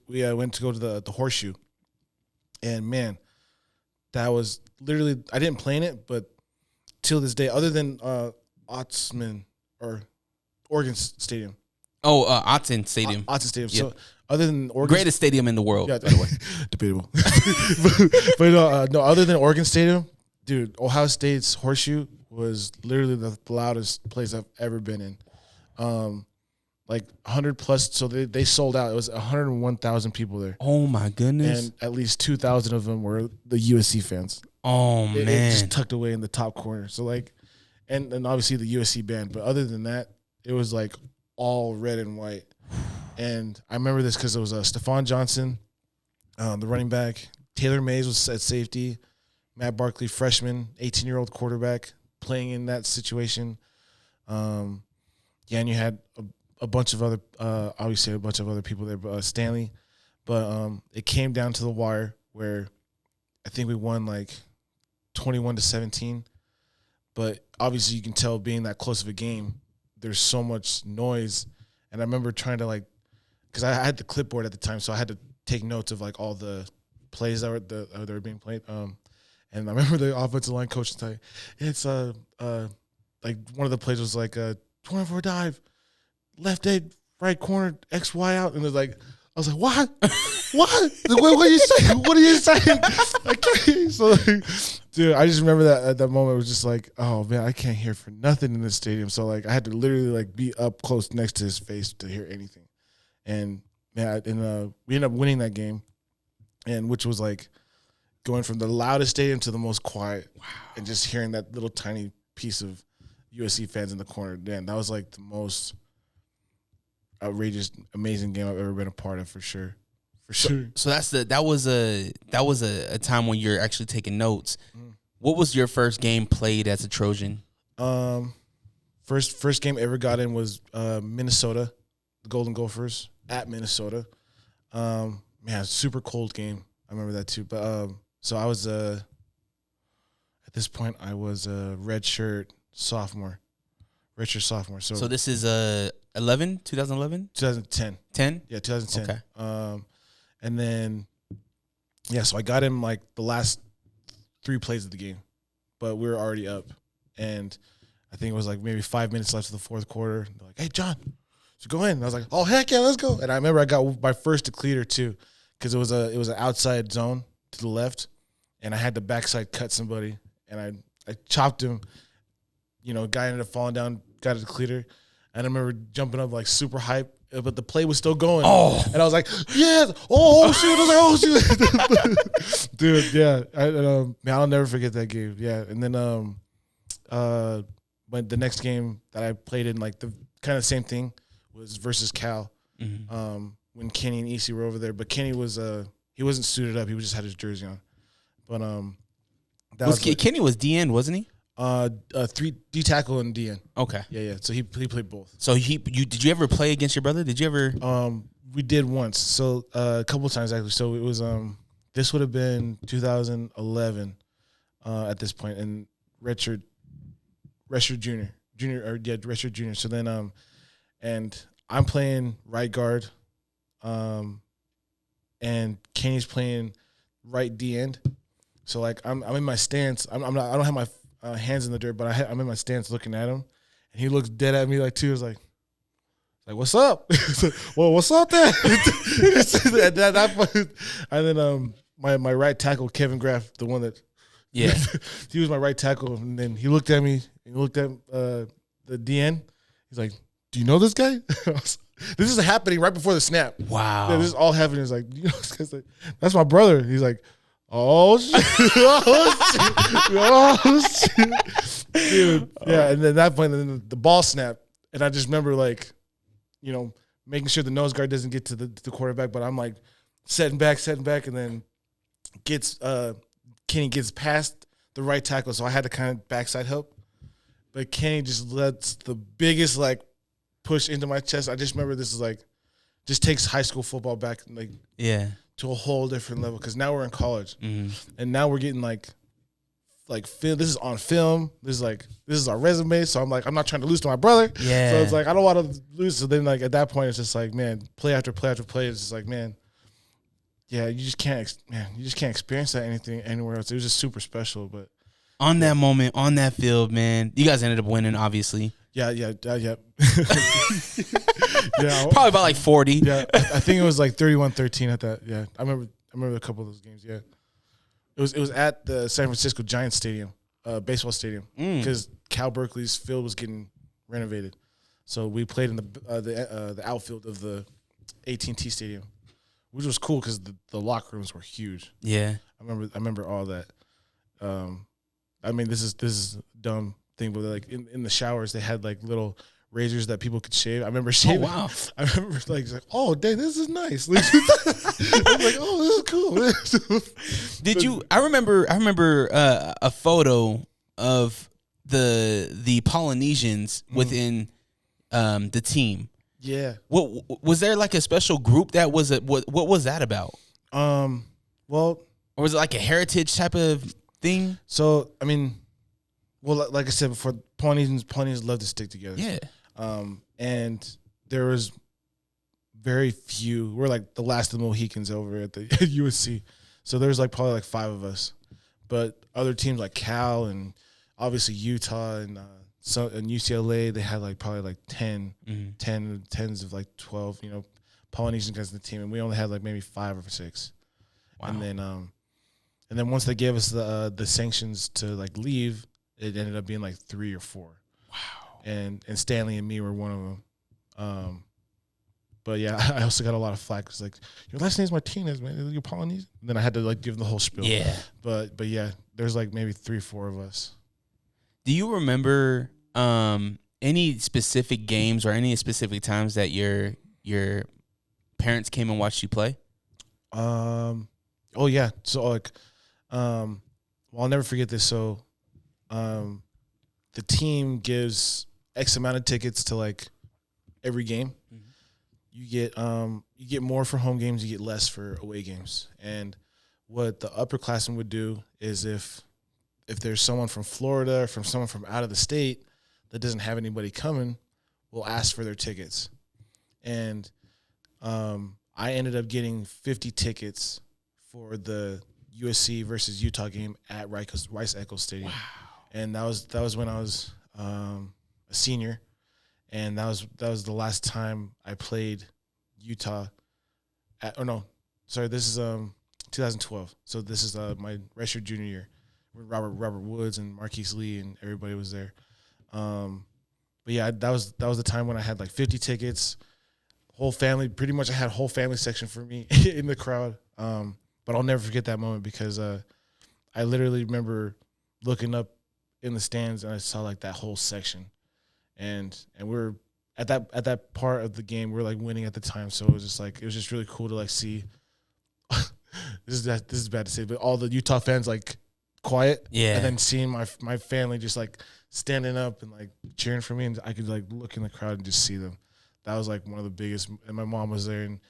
we went to go to the Horseshoe, and man, that was literally, I didn't plan it, but till this day, other than Otzman or Oregon Stadium. Oh, Autzen Stadium. Autzen Stadium. Yep. So other than Oregon, greatest stadium in the world, by the way. Debatable. but no, other than Oregon Stadium, dude, Ohio State's Horseshoe was literally the loudest place I've ever been in. Like 100 plus, so they sold out. It was 101,000 people there. Oh my goodness! And at least 2,000 of them were the USC fans. Oh man! It just tucked away in the top corner. So like, and obviously the USC band. But other than that, it was like all red and white. And I remember this because it was Stephon Johnson, the running back. Taylor Mays was at safety. Matt Barkley, freshman, 18-year-old quarterback, playing in that situation. And you had a bunch of other, obviously a bunch of other people there, but Stanley. But it came down to the wire where I think we won like 21-17. But obviously you can tell being that close of a game, there's so much noise. And I remember trying to like, because I had the clipboard at the time, so I had to take notes of like all the plays that were being played. And I remember the offensive line coach was like, it's like one of the plays was like a 24 dive. Left eight, right corner, X, Y out. And there's like, I was like, what? What? What are you saying? What are you saying? I can't. So, like, dude, I just remember that at that moment, it was just like, oh man, I can't hear for nothing in this stadium. So like, I had to literally like be up close next to his face to hear anything. And man, we ended up winning that game, and which was like going from the loudest stadium to the most quiet, and just hearing that little tiny piece of USC fans in the corner. Man, that was like the most outrageous, amazing game I've ever been a part of, for sure. For sure. So that was a time when you're actually taking notes. What was your first game played as a Trojan? First game ever got in was Minnesota, the Golden Gophers at Minnesota. Man, super cold game. I remember that too. But so I was at this point I was a redshirt sophomore. So this is 2011? 2010. 10? Yeah, 2010. Okay. And then, yeah, so I got him like the last 3 plays of the game, but we were already up. And I think it was like maybe 5 minutes left of the fourth quarter. They're like, hey, John, so go in. And I was like, oh, heck yeah, let's go. And I remember I got my first decleater too, because it was an outside zone to the left, and I had to backside cut somebody, and I chopped him. You know, guy ended up falling down, got a decleater. And I remember jumping up like super hype, but the play was still going. Oh. And I was like, yes. Oh, shoot. I was like, oh, shoot. Dude, yeah. Man, I'll never forget that game. Yeah. And then when the next game that I played in, like the kind of same thing, was versus Cal. Mm-hmm. When Kenny and EC were over there. But Kenny was he wasn't suited up. He just had his jersey on. But Kenny was DN, wasn't he? 3 D tackle and DN. Okay. Yeah. So he played both. So did you ever play against your brother? Did you ever? We did once. So a couple of times actually. So it was this would have been 2011 at this point, and redshirt junior. So then and I'm playing right guard, and Kenny's playing right D end. So like I'm in my stance. I don't have my hands in the dirt, but I'm in my stance looking at him, and he looks dead at me like too. It's like what's up? Well, what's up there? And then my right tackle, Kevin Graff, the one that he was my right tackle, and then he looked at me and looked at the DN. He's like, "Do you know this guy?" This is happening right before the snap. Wow. Yeah, this is all happening. It's like, you know, this guy's like, that's my brother. He's like, oh shit! Oh shit! Dude, yeah. And then at that point, then the ball snapped, and I just remember like, you know, making sure the nose guard doesn't get to the quarterback, but I'm like setting back, and then Kenny gets past the right tackle, so I had to kind of backside help, but Kenny just lets the biggest like push into my chest. I just remember this is like, just takes high school football back like to a whole different level, because now we're in college, and now we're getting like film. This is on film. This is our resume. So I'm like, I'm not trying to lose to my brother. Yeah. So it's like, I don't want to lose. So then like at that point, it's just like, man, play after play after play. It's just like, man, yeah, you just can't experience that anywhere else. It was just super special. But on that moment, on that field, man, you guys ended up winning, obviously. Yeah. Yeah. Probably about like 40. Yeah, I think it was like 31-13 at that. Yeah, I remember a couple of those games. Yeah, it was at the San Francisco Giants stadium, baseball stadium, because Cal Berkeley's field was getting renovated, so we played in the outfield of the AT&T stadium, which was cool because the locker rooms were huge. Yeah, I remember all that. I mean, this is dumb thing, but like in the showers they had like little razors that people could shave. I remember shaving. Oh, wow. I remember like, oh dang, this is nice. I was like, oh, this is cool. Did you? I remember a photo of the Polynesians within the team. Yeah. What was there like a special group that was it? What was that about? Well, or was it like a heritage type of thing? So I mean, well, like I said before, Polynesians love to stick together. Yeah. And there was very few. We're like the last of the Mohicans over at the USC. So there's like probably like 5 of us. But other teams like Cal and obviously Utah and UCLA, they had like probably like 10, tens of like 12, you know. Polynesian guys in the team, and we only had like maybe 5 or 6. Wow. And then once they gave us the sanctions to like leave, it ended up being like 3 or 4. Wow. And Stanley and me were one of them. But yeah, I also got a lot of flack. It's like, your last name's Martinez, man. You're Polynesian. And then I had to like give them the whole spiel. Yeah. But yeah, there's like maybe 3 or 4 of us. Do you remember any specific games or any specific times that your parents came and watched you play? Oh yeah. So like, well, I'll never forget this. So, the team gives X amount of tickets to like every game. Mm-hmm. You get more for home games, you get less for away games. And what the upperclassmen would do is if there's someone from Florida or from someone from out of the state that doesn't have anybody coming, we'll ask for their tickets. And I ended up getting 50 tickets for the USC versus Utah game at Rice-Eccles Stadium. Wow. And that was when I was a senior, and that was the last time I played Utah. This is 2012. So this is my redshirt junior year. Robert Woods and Marquise Lee and everybody was there. But yeah, that was the time when I had like 50 tickets, whole family. Pretty much, I had a whole family section for me in the crowd. But I'll never forget that moment because I literally remember looking up in the stands and I saw like that whole section, and we're at that part of the game we're like winning at the time, so it was just really cool to like see. This is bad to say, but all the Utah fans like quiet, yeah, and then seeing my family just like standing up and like cheering for me, and I could like look in the crowd and just see them. That was like one of the biggest. And my mom was there, and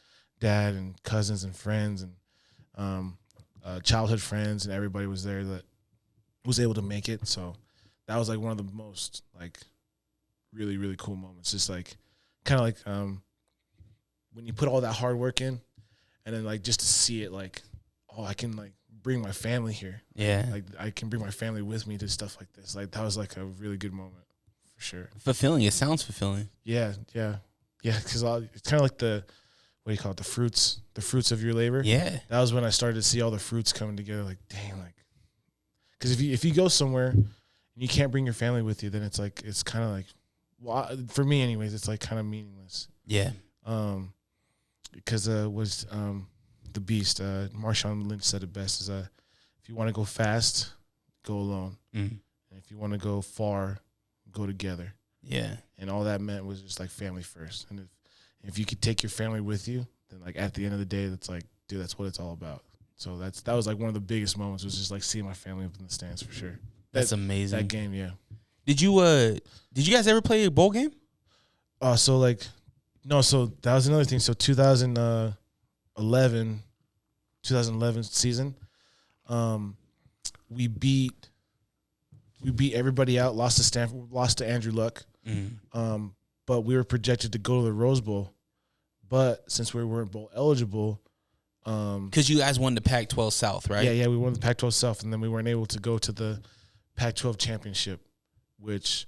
dad and cousins and friends and childhood friends, and everybody was there that was able to make it. So that was like one of the most like really, really cool moments. Just like kind of like when you put all that hard work in, and then like just to see it like, oh, I can like bring my family here. Yeah. Like I can bring my family with me to stuff like this. Like that was like a really good moment for sure. Fulfilling. It sounds fulfilling. Yeah. Because it's kind of like the, what do you call it? The fruits of your labor. Yeah. That was when I started to see all the fruits coming together. Like, dang, like, because if you go somewhere and you can't bring your family with you, then it's like, it's kind of like, well, for me anyways, it's like kind of meaningless. Yeah. Because was the beast, Marshawn Lynch said it best, is if you want to go fast, go alone. Mm-hmm. And if you want to go far, go together. Yeah. And all that meant was just like family first. And if you could take your family with you, then like at the end of the day, that's like, dude, that's what it's all about. So that was like one of the biggest moments, was just like seeing my family up in the stands for sure. That's amazing. That game, yeah. Did you guys ever play a bowl game? So that was another thing. So 2011 season, we beat everybody out, lost to Stanford, lost to Andrew Luck. Mm-hmm. But we were projected to go to the Rose Bowl. But since we weren't bowl eligible, because you guys won the Pac-12 South, right? Yeah, we won the Pac-12 South, and then we weren't able to go to the Pac-12 championship, which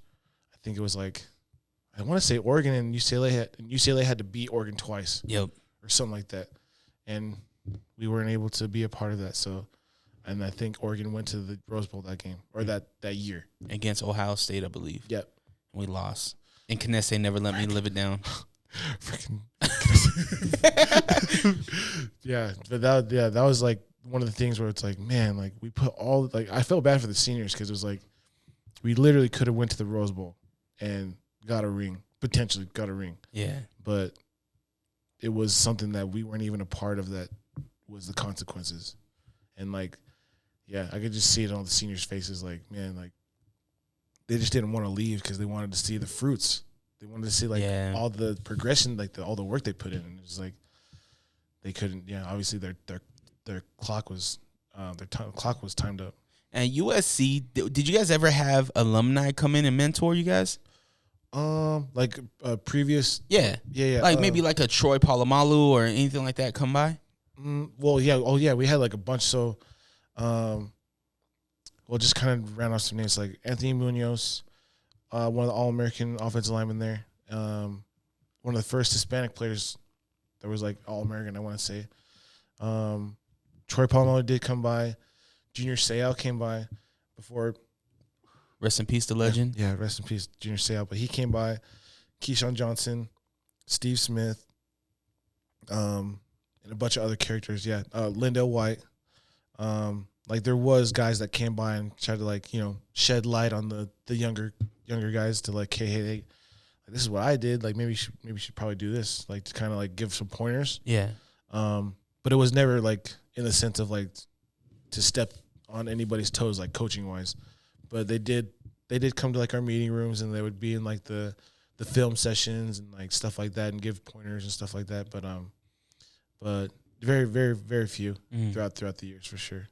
I think it was like, I want to say Oregon and UCLA had to beat Oregon twice. Yep. Or something like that. And we weren't able to be a part of that. So, and I think Oregon went to the Rose Bowl that game, or that year. Against Ohio State, I believe. Yep. We lost. And Knesset never let me live it down. Freaking. Yeah, but that was like one of the things where it's like, man, like we put all, like I felt bad for the seniors because it was like we literally could have went to the Rose Bowl and potentially got a ring. Yeah. But it was something that we weren't even a part of, that was the consequences. And like, yeah, I could just see it on the seniors' faces, like, man, like they just didn't want to leave because they wanted to see the fruits. They wanted to see like all the progression, like all the work they put in, and it was like they couldn't. Yeah, obviously their clock was clock was timed up. And USC, did you guys ever have alumni come in and mentor you guys? Like previous. Yeah. Like maybe like a Troy Polamalu or anything like that come by. Well, yeah. Oh, yeah. We had like a bunch. So, just kind of ran off some names like Anthony Munoz. One of the All-American offensive linemen there. One of the first Hispanic players that was like All American, I want to say. Troy Polamalu did come by. Junior Seau came by before. Rest in peace, the legend. Yeah, rest in peace, Junior Seau. But he came by. Keyshawn Johnson, Steve Smith, and a bunch of other characters. Yeah, Lindell White. Like there was guys that came by and tried to like, you know, shed light on the younger guys to like, hey, like, this is what I did. Like maybe you should probably do this. Like to kind of like give some pointers. Yeah. But it was never like in the sense of like to step on anybody's toes, like coaching wise. But they did come to like our meeting rooms, and they would be in like the film sessions and like stuff like that, and give pointers and stuff like that. But very, very, very few throughout the years for sure.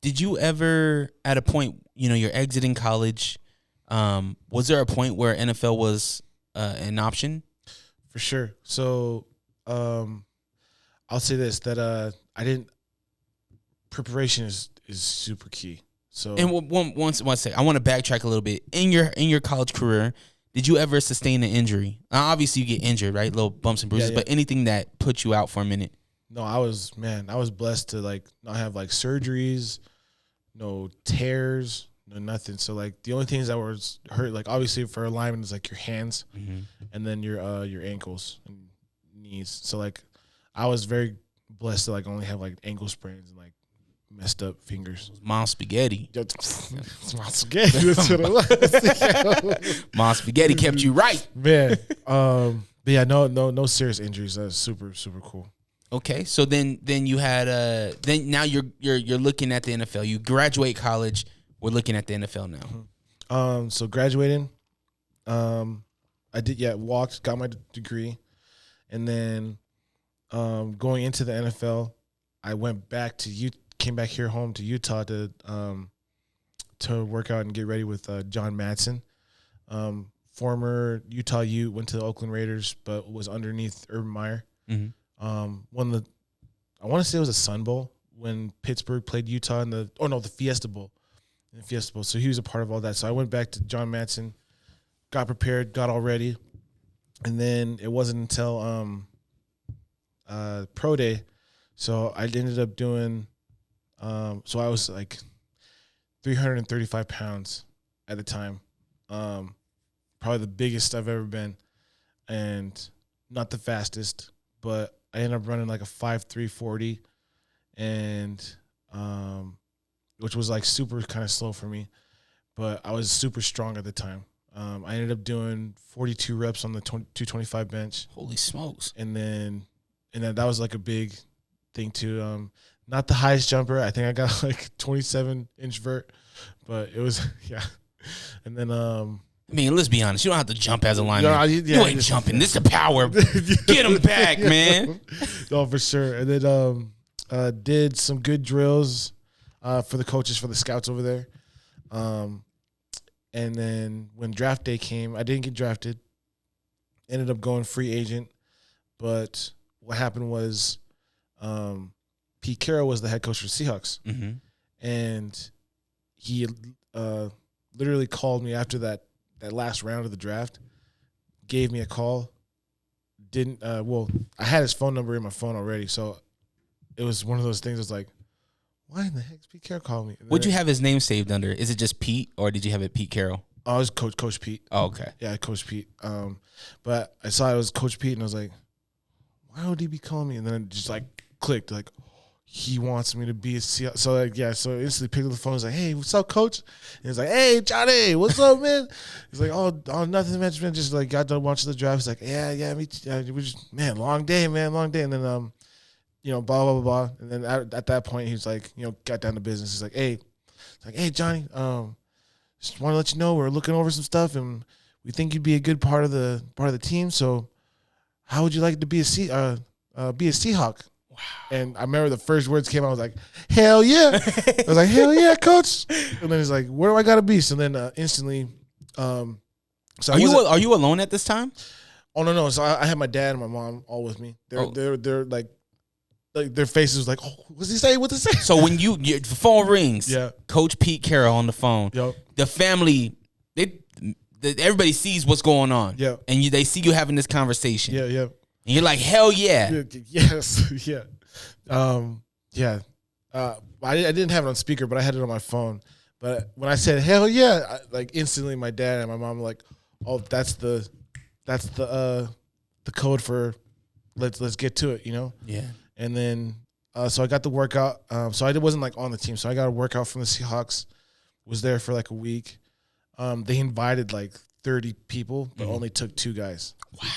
Did you ever, at a point, you know, you're exiting college, was there a point where NFL was an option? For sure. So I'll say this, that preparation is super key. So And one second, I want to backtrack a little bit. In your college career, did you ever sustain an injury? Obviously, you get injured, right? Little bumps and bruises, but anything that put you out for a minute? No, I was blessed to like not have like surgeries, no tears, no nothing. So like the only things that was hurt, like obviously for a lineman, is like your hands, and then your ankles and knees. So like I was very blessed to like only have like ankle sprains and like messed up fingers. Mom spaghetti. It's Mom spaghetti. That's what it was. Mom spaghetti kept you right, man. But yeah, no serious injuries. That's super, super cool. Okay, so then you had then now you're looking at the NFL. You graduate college. We're looking at the NFL now. So graduating, I did got my degree, and then going into the NFL, I went back came back here home to Utah to work out and get ready with John Madsen, former Utah Ute, went to the Oakland Raiders, but was underneath Urban Meyer. Won I want to say it was a Sun Bowl when Pittsburgh played Utah in the Fiesta Bowl. So he was a part of all that. So I went back to John Madsen, got prepared, got all ready, and then it wasn't until pro day. So I ended up doing. So I was like 335 pounds at the time, probably the biggest I've ever been, and not the fastest, but I ended up running like a 5.3 40, and which was like super kind of slow for me, but I was super strong at the time. I ended up doing 42 reps on the 225 bench. Holy smokes! And then that was like a big thing too. Not the highest jumper. I think I got like 27-inch vert, but it was And then I mean, let's be honest. You don't have to jump as a lineman. You ain't jumping. This is the power. Get him back, man. No, for sure. And then did some good drills for the coaches, for the scouts over there. And then when draft day came, I didn't get drafted. Ended up going free agent. But what happened was Pete Carroll was the head coach for the Seahawks. And he literally called me after that last round of the draft, gave me a call. I had his phone number in my phone already, so it was one of those things that's like, why in the heck is Pete Carroll calling me? Would you have his name saved under? Is it just Pete, or did you have it Pete Carroll? Oh, it was Coach Pete. Oh, okay. Yeah, Coach Pete. But I saw it was Coach Pete, and I was like, why would he be calling me? And then it just like clicked, like, he wants me to be a Seahawks. So like, so I instantly picked up the phone. He's like, hey, what's up, coach? And he's like, hey, Johnny, what's up, man? He's like, oh, nothing, man. Just like got done watching the draft. He's like, yeah, me too. It was just, man, long day. And then blah, blah, blah, blah. And then at that point, he was like, got down to business. He's like, hey, Johnny, just want to let you know we're looking over some stuff, and we think you'd be a good part of the team. So how would you like to be a Seahawk? Wow. And I remember the first words came out, I was like, hell yeah. I was like, hell yeah, coach. And then he's like, where do I got to be? So then instantly. So are you alone at this time? Oh, no. So I had my dad and my mom all with me. They're like their faces was like, oh, what's he say? What's he say? So when your phone rings, yeah, Coach Pete Carroll on the phone, yep, the family, everybody sees what's going on. Yeah. And they see you having this conversation. Yeah. And And you're like, hell yeah. Yes, yeah, yeah. I didn't have it on speaker, but I had it on my phone. But when I said hell yeah, like instantly, my dad and my mom were like, "Oh, that's the code for let's get to it," you know? Yeah. And then so I got the workout. So I wasn't like on the team. So I got a workout from the Seahawks. Was there for like a week. They invited like 30 people, but only took 2 guys. Wow.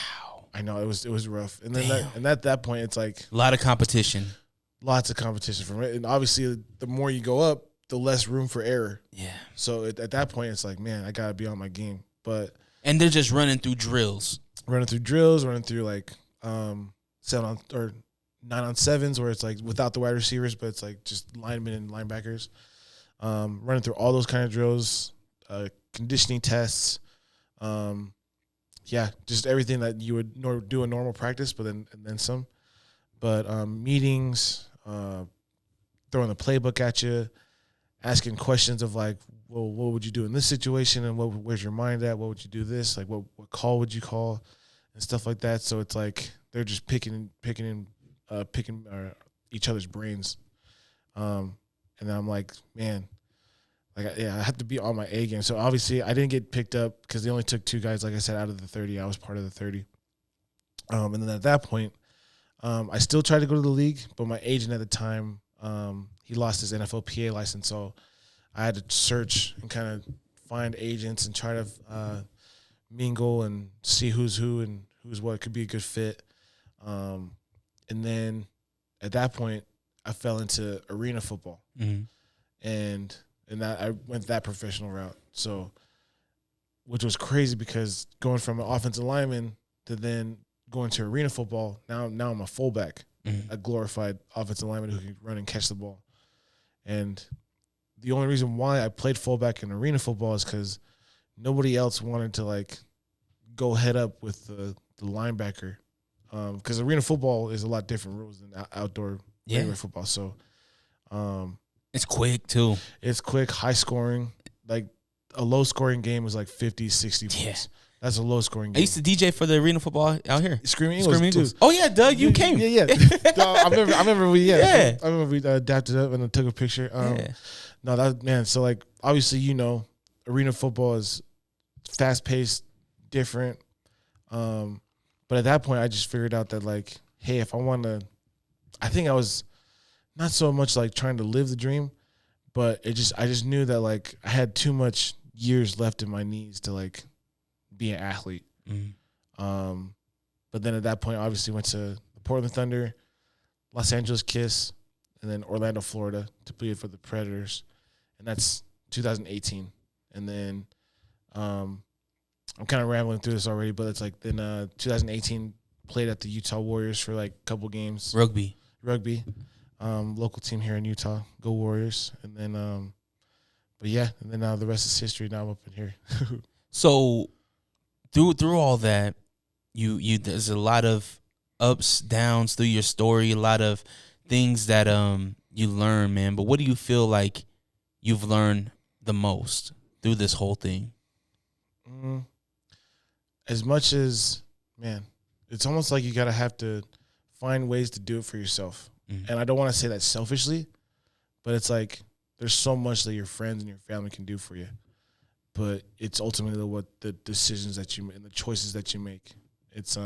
I know it was rough. And then at that point, it's like a lot of competition. Lots of competition from it. And obviously, the more you go up, the less room for error. Yeah. So at that point, it's like, man, I got to be on my game. And they're just running through drills. Running through like 7 on or 9 on 7s where it's like without the wide receivers, but it's like just linemen and linebackers. Running through all those kind of drills, conditioning tests. Yeah, just everything that you would do in normal practice, but then some. But meetings, throwing the playbook at you, asking questions of like, well, what would you do in this situation, and where's your mind at? What would you do this? Like, what call would you call, and stuff like that. So it's like they're just picking each other's brains, and then I'm like, man, like I have to be on my A game. So obviously I didn't get picked up because they only took 2 guys. Like I said, out of the 30, I was part of the 30. And then at that point, I still tried to go to the league, but my agent at the time, he lost his NFL PA license, so I had to search and kind of find agents and try to mingle and see who's who and who's what could be a good fit. And then at that point, I fell into arena football, and that I went that professional route. So, which was crazy because going from an offensive lineman to then going to arena football, now I'm a fullback, a glorified offensive lineman who can run and catch the ball. And the only reason why I played fullback in arena football is because nobody else wanted to like go head up with the linebacker, because arena football is a lot different rules than outdoor regular football. So it's quick too. It's quick, high scoring. Like a low scoring game is like 50, 60 points. That's a low scoring game. I used to DJ for the arena football out here. Screaming Eagles. Oh yeah, Doug, you came. Yeah. I remember we adapted up and took a picture. No, that man. So like obviously arena football is fast paced, different. But at that point, I just figured out that like, hey, if I want to, I think I was not so much like trying to live the dream, but I just knew that like I had too much years left in my knees to like be an athlete. But then at that point, obviously went to the Portland Thunder, Los Angeles Kiss, and then Orlando, Florida to play for the Predators. And that's 2018. And then I'm kind of rambling through this already, but it's like then 2018 played at the Utah Warriors for like a couple games. Rugby. Local team here in Utah. Go Warriors. And then, but yeah, and then now the rest is history. Now I'm up in here. So through all that, you there's a lot of ups, downs through your story, a lot of things that you learn, man. But what do you feel like you've learned the most through this whole thing? As much as, man, it's almost like you have to find ways to do it for yourself. And I don't want to say that selfishly, but it's like there's so much that your friends and your family can do for you. But it's ultimately what the decisions that you make and the choices that you make. It's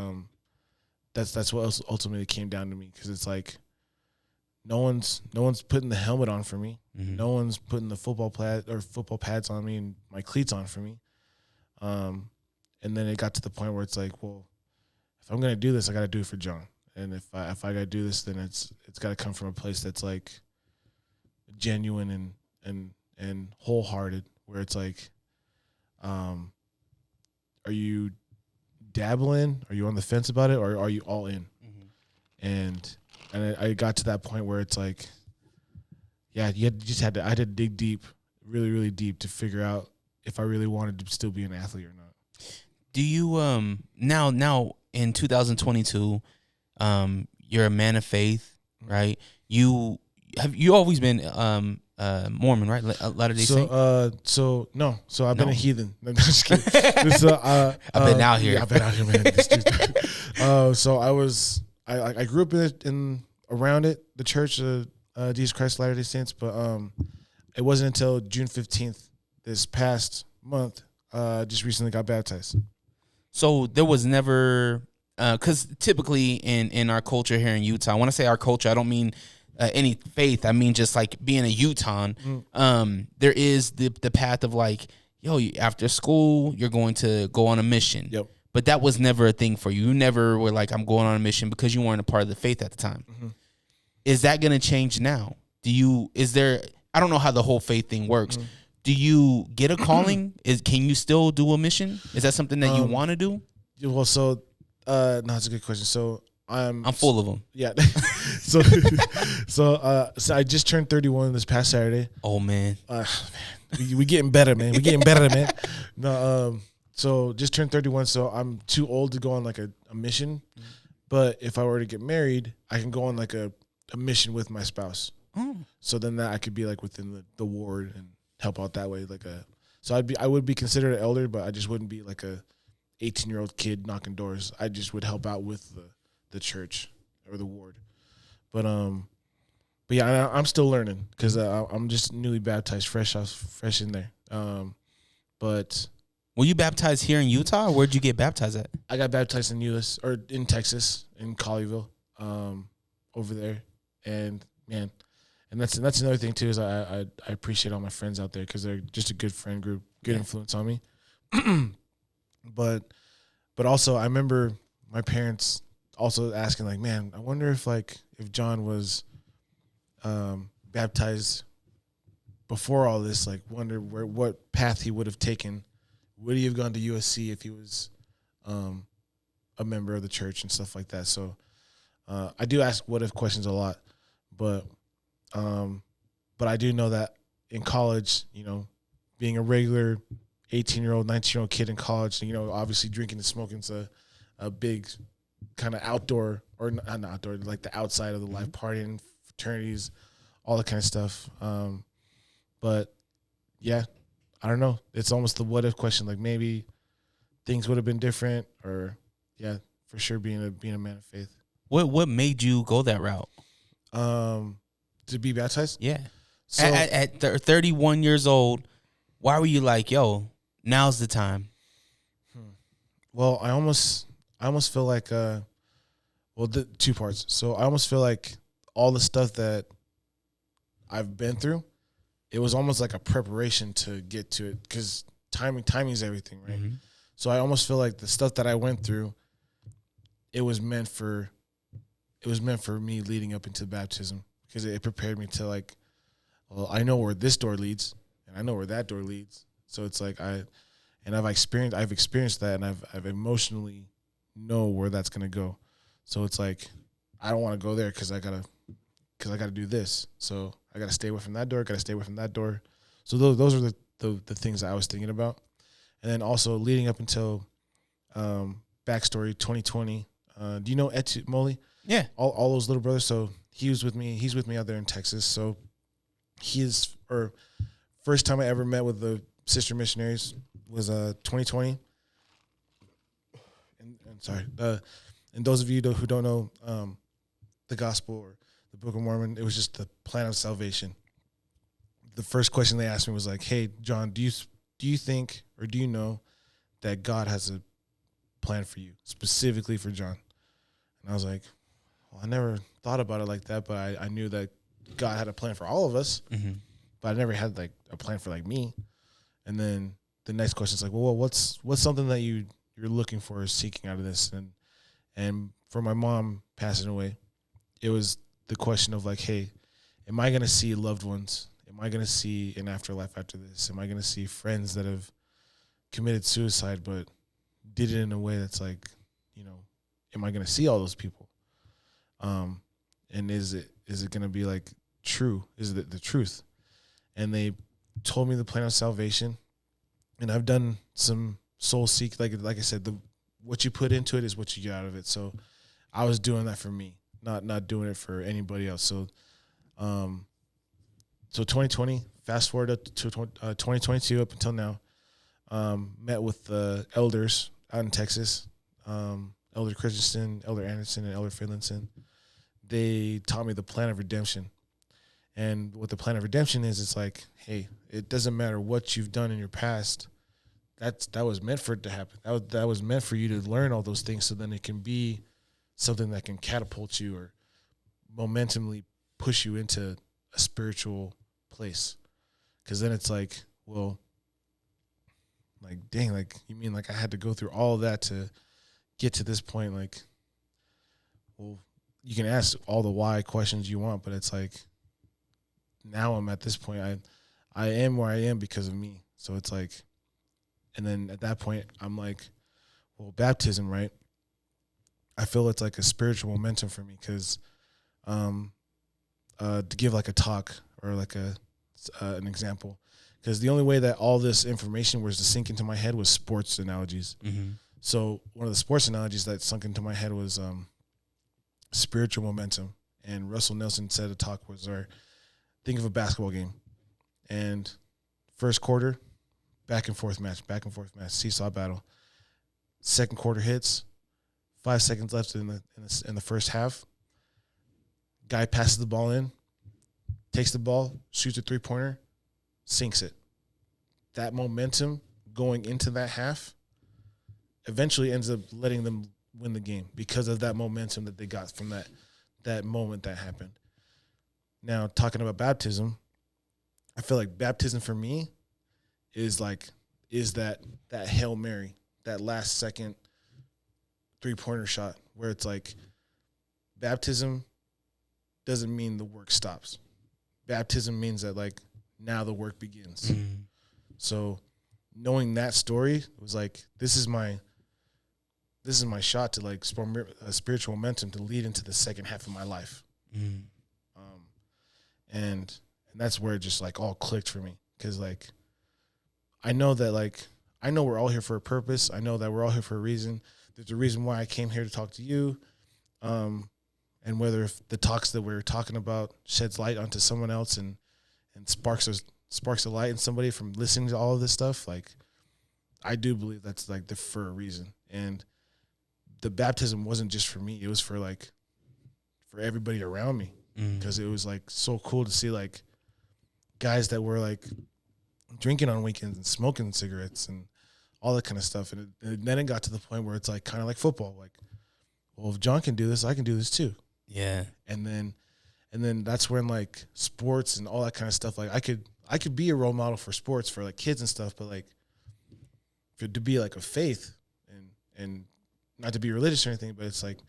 that's what ultimately came down to me, because it's like no one's putting the helmet on for me. No one's putting the football pads on me and my cleats on for me. And then it got to the point where it's like, well, if I'm gonna do this, I got to do it for John. And if I got to do this, then it's got to come from a place that's like genuine and wholehearted, where it's like, are you dabbling? Are you on the fence about it, or are you all in? And I got to that point where it's like, yeah, I had to dig deep, really, really deep, to figure out if I really wanted to still be an athlete or not. Do you now in 2022, you're a man of faith, right? You always been Mormon, right? Latter-day Saint. So I've been a heathen. No, I'm just kidding. I've been out here. Yeah, I've been out here, man. So I grew up in around it, the Church of Jesus Christ of Latter-day Saints, but it wasn't until June 15th this past month, just recently got baptized. So there was never, because typically in our culture here in Utah, when I say our culture, I don't mean any faith. I mean just like being a Utahn. There is the path of like, yo, after school, you're going to go on a mission. Yep. But that was never a thing for you. You never were like, I'm going on a mission because you weren't a part of the faith at the time. Mm-hmm. Is that going to change now? I don't know how the whole faith thing works. Mm-hmm. Do you get a calling? Can you still do a mission? Is that something that you want to do? Well, so no, that's a good question. So I'm full of them. Yeah. so I just turned 31 this past Saturday. Oh man. We getting better, man. We getting better, man. No, so just turned 31. So I'm too old to go on like a mission. But if I were to get married, I can go on like a mission with my spouse. Oh. So then that I could be like within the ward and help out that way. I would be considered an elder, but I just wouldn't be like a 18-year-old kid knocking doors. I just would help out with the church or the ward. But yeah, I'm still learning because I'm just newly baptized, fresh in there. But were you baptized here in Utah, or where'd you get baptized at? I got baptized in Texas, in Colleyville, over there, and man. And that's another thing too is I appreciate all my friends out there because they're just a good friend group, good influence on me. But also I remember my parents also asking like, man, I wonder if John was baptized before all this, like wonder what path he would have taken. Would he have gone to USC if he was a member of the church and stuff like that? So I do ask what if questions a lot, but I do know that in college, being a regular 18-year-old, 19-year-old kid in college, obviously drinking and smoking is a big kind of outdoor, or not outdoor, like the outside of the life, partying, fraternities, all that kind of stuff. But yeah, I don't know. It's almost the what if question. Like maybe things would have been different, or yeah, for sure being a man of faith. What made you go that route? To be baptized? Yeah. So at 31 years old, why were you like, yo, now's the time? Well, I almost feel like the two parts. So I almost feel like all the stuff that I've been through, it was almost like a preparation to get to it, because timing is everything, right? Mm-hmm. So I almost feel like the stuff that I went through, it was meant for me leading up into baptism. Because it prepared me to like, well, I know where this door leads, and I know where that door leads. So it's like I've experienced that, and I've emotionally know where that's gonna go. So it's like I don't want to go there because I gotta do this. So I gotta stay away from that door. Gotta stay away from that door. So those are the things that I was thinking about, and then also leading up until backstory 2020. Do you know Etu Molly? Yeah, all those little brothers. So he's with me out there in Texas. So first time I ever met with the sister missionaries was 2020. And those of you who don't know the gospel or the Book of Mormon, it was just the plan of salvation. The first question they asked me was like, "Hey, John, do you think, or do you know that God has a plan for you, specifically for John?" And I was like, well, I never thought about it like that, but I knew that God had a plan for all of us, mm-hmm. but I never had like a plan for like me. And then the next question is like, well, what's something that you're looking for or seeking out of this? And for my mom passing away, it was the question of like, hey, am I going to see loved ones? Am I going to see an afterlife after this? Am I going to see friends that have committed suicide but did it in a way that's like, am I going to see all those people? And is it going to be like true? Is it the truth? And they told me the plan of salvation, and I've done some soul seek. Like I said, what you put into it is what you get out of it. So I was doing that for me, not doing it for anybody else. So, So 2020, fast forward up to 2022 up until now. Met with the elders out in Texas, Elder Christensen, Elder Anderson, and Elder Finlinson. They taught me the plan of redemption. And what the plan of redemption is, it's like, hey, it doesn't matter what you've done in your past. That was meant for it to happen. That was meant for you to learn all those things, so then it can be something that can catapult you or momentumly push you into a spiritual place. Because then it's like, well, like, dang, like, you mean like I had to go through all of that to get to this point? Like, well, you can ask all the why questions you want, but it's like, now I'm at this point. I am where I am because of me. So it's like, and then at that point, I'm like, well, baptism, right? I feel it's like a spiritual momentum for me because to give like a talk or like an example, because the only way that all this information was to sink into my head was sports analogies. Mm-hmm. So one of the sports analogies that sunk into my head was spiritual momentum. And Russell Nelson said a talk was, think of a basketball game. And first quarter, back and forth match, seesaw battle. Second quarter hits, 5 seconds left in the first half. Guy passes the ball in, takes the ball, shoots a 3-pointer, sinks it. That momentum going into that half eventually ends up letting them win the game because of that momentum that they got from that moment that happened. Now, talking about baptism, I feel like baptism for me is that Hail Mary, that last second 3-pointer shot where it's like baptism doesn't mean the work stops. Baptism means that like now the work begins. Mm-hmm. So knowing that story was like, this is my shot to like a spiritual momentum to lead into the second half of my life. Mm-hmm. And that's where it just like all clicked for me. Cause like, I know we're all here for a purpose. I know that we're all here for a reason. There's a reason why I came here to talk to you. And whether if the talks that we're talking about sheds light onto someone else and sparks a light in somebody from listening to all of this stuff, like I do believe that's like for a reason. And the baptism wasn't just for me. It was for everybody around me. Because it was like so cool to see like guys that were like drinking on weekends and smoking cigarettes and all that kind of stuff. And then it got to the point where it's like kind of like football. Like, well, if John can do this, I can do this too. Yeah. And then that's when like sports and all that kind of stuff. Like I could be a role model for sports for like kids and stuff, but like to be like a faith and not to be religious or anything, but it's like,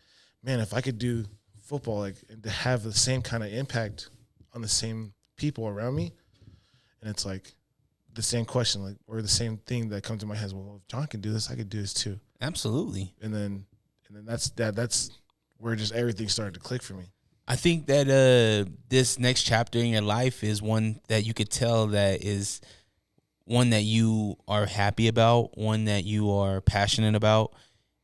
man, if I could do football, like, and to have the same kind of impact on the same people around me, and it's like the same question, like, or the same thing that comes to my head is, well, if John can do this, I could do this too. Absolutely. And then that's where just everything started to click for me. I think that this next chapter in your life is one that you could tell that is one that you are happy about, one that you are passionate about,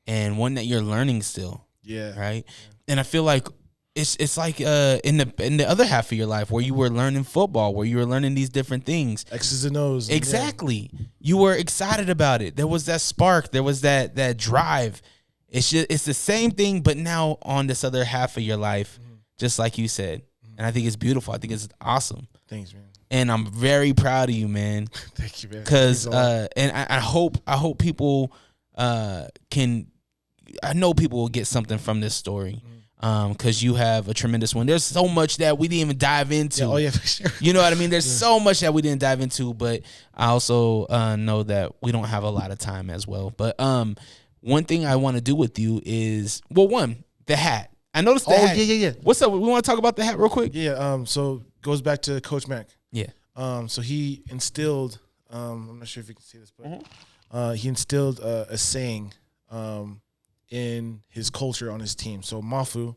and one that you're learning still. Yeah. Right. Yeah. And I feel like it's like in the other half of your life where you were learning football, where you were learning these different things, X's and O's. Exactly. Yeah. You were excited about it. There was that spark. There was that drive. It's the same thing, but now on this other half of your life, just like you said. And I think it's beautiful. I think it's awesome. Thanks, man. And I'm very proud of you, man. Thank you, man. Because and I hope people can. I know people will get something from this story. Because you have a tremendous one. There's so much that we didn't even dive into. Yeah, oh yeah, for sure. You know what I mean? There's so much that we didn't dive into, but I also know that we don't have a lot of time as well. But one thing I want to do with you is, well, the hat. I noticed the hat. Yeah. What's up? We want to talk about the hat real quick? Yeah, so goes back to Coach Mack. Yeah. So he instilled, I'm not sure if you can see this, but he instilled a saying in his culture on his team. So Mafu,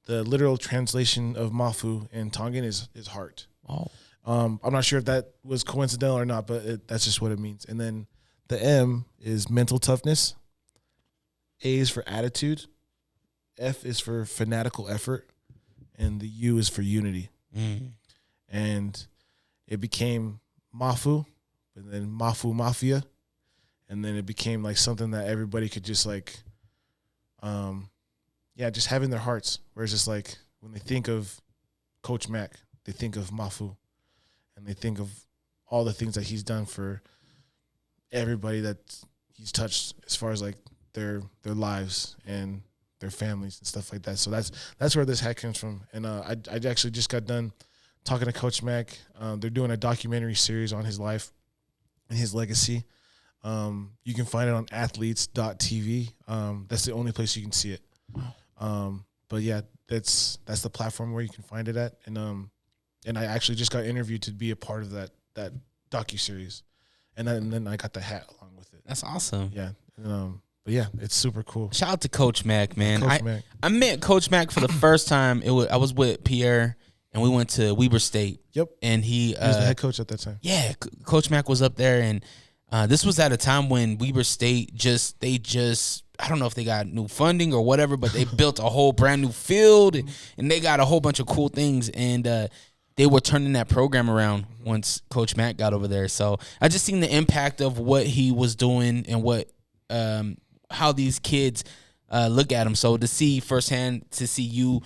the literal translation of Mafu in Tongan is heart. Oh. I'm not sure if that was coincidental or not, but that's just what it means. And then the M is mental toughness. A is for attitude. F is for fanatical effort. And the U is for unity. And it became Mafu, and then Mafu Mafia, and then it became like something that everybody could just like, just have in their hearts. Where it's just like when they think of Coach Mac, they think of Mafu, and they think of all the things that he's done for everybody that he's touched as far as like their lives and their families and stuff like that. So that's where this hat comes from. And I actually just got done talking to Coach Mac. They're doing a documentary series on his life and his legacy. You can find it on athletes.tv. That's the only place you can see it. But yeah, that's the platform where you can find it at. And I actually just got interviewed to be a part of that docuseries. And then I got the hat along with it. That's awesome. Yeah. But yeah, it's super cool. Shout out to Coach Mac, man. Coach Mac. I met Coach Mac for the first time. I was with Pierre, and we went to Weber State. Yep. And he was the head coach at that time. Yeah, Coach Mac was up there, and this was at a time when Weber State I don't know if they got new funding or whatever, but they built a whole brand new field, and they got a whole bunch of cool things, and they were turning that program around once Coach Mac got over there. So I just seen the impact of what he was doing and what how these kids look at him. So to see firsthand, to see you,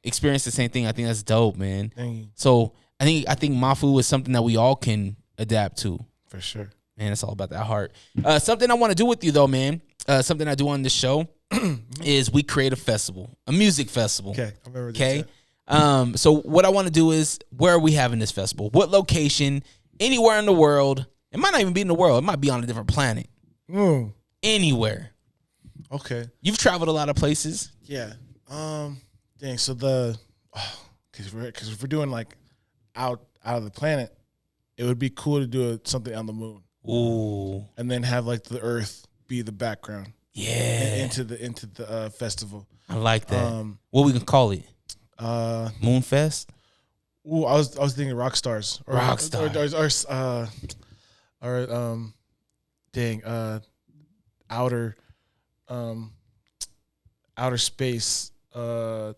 experience the same thing, I think that's dope, man. Thank you. So I think Mafu is something that we all can adapt to. For sure. Man, it's all about that heart. Something I want to do with you, though, man, something I do on this show is we create a festival, a music festival. Okay, I remember this. Okay? So what I want to do is, where are we having this festival? What location? Anywhere in the world. It might not even be in the world. It might be on a different planet. Anywhere. Okay. You've traveled a lot of places. Yeah. Dang. So because if we're doing like out of the planet, it would be cool to do something on the moon. Ooh. And then have like the Earth be the background. Yeah. Into the festival. I like that. What we can call it? Moonfest. Ooh, I was thinking rock stars. Outer space. Or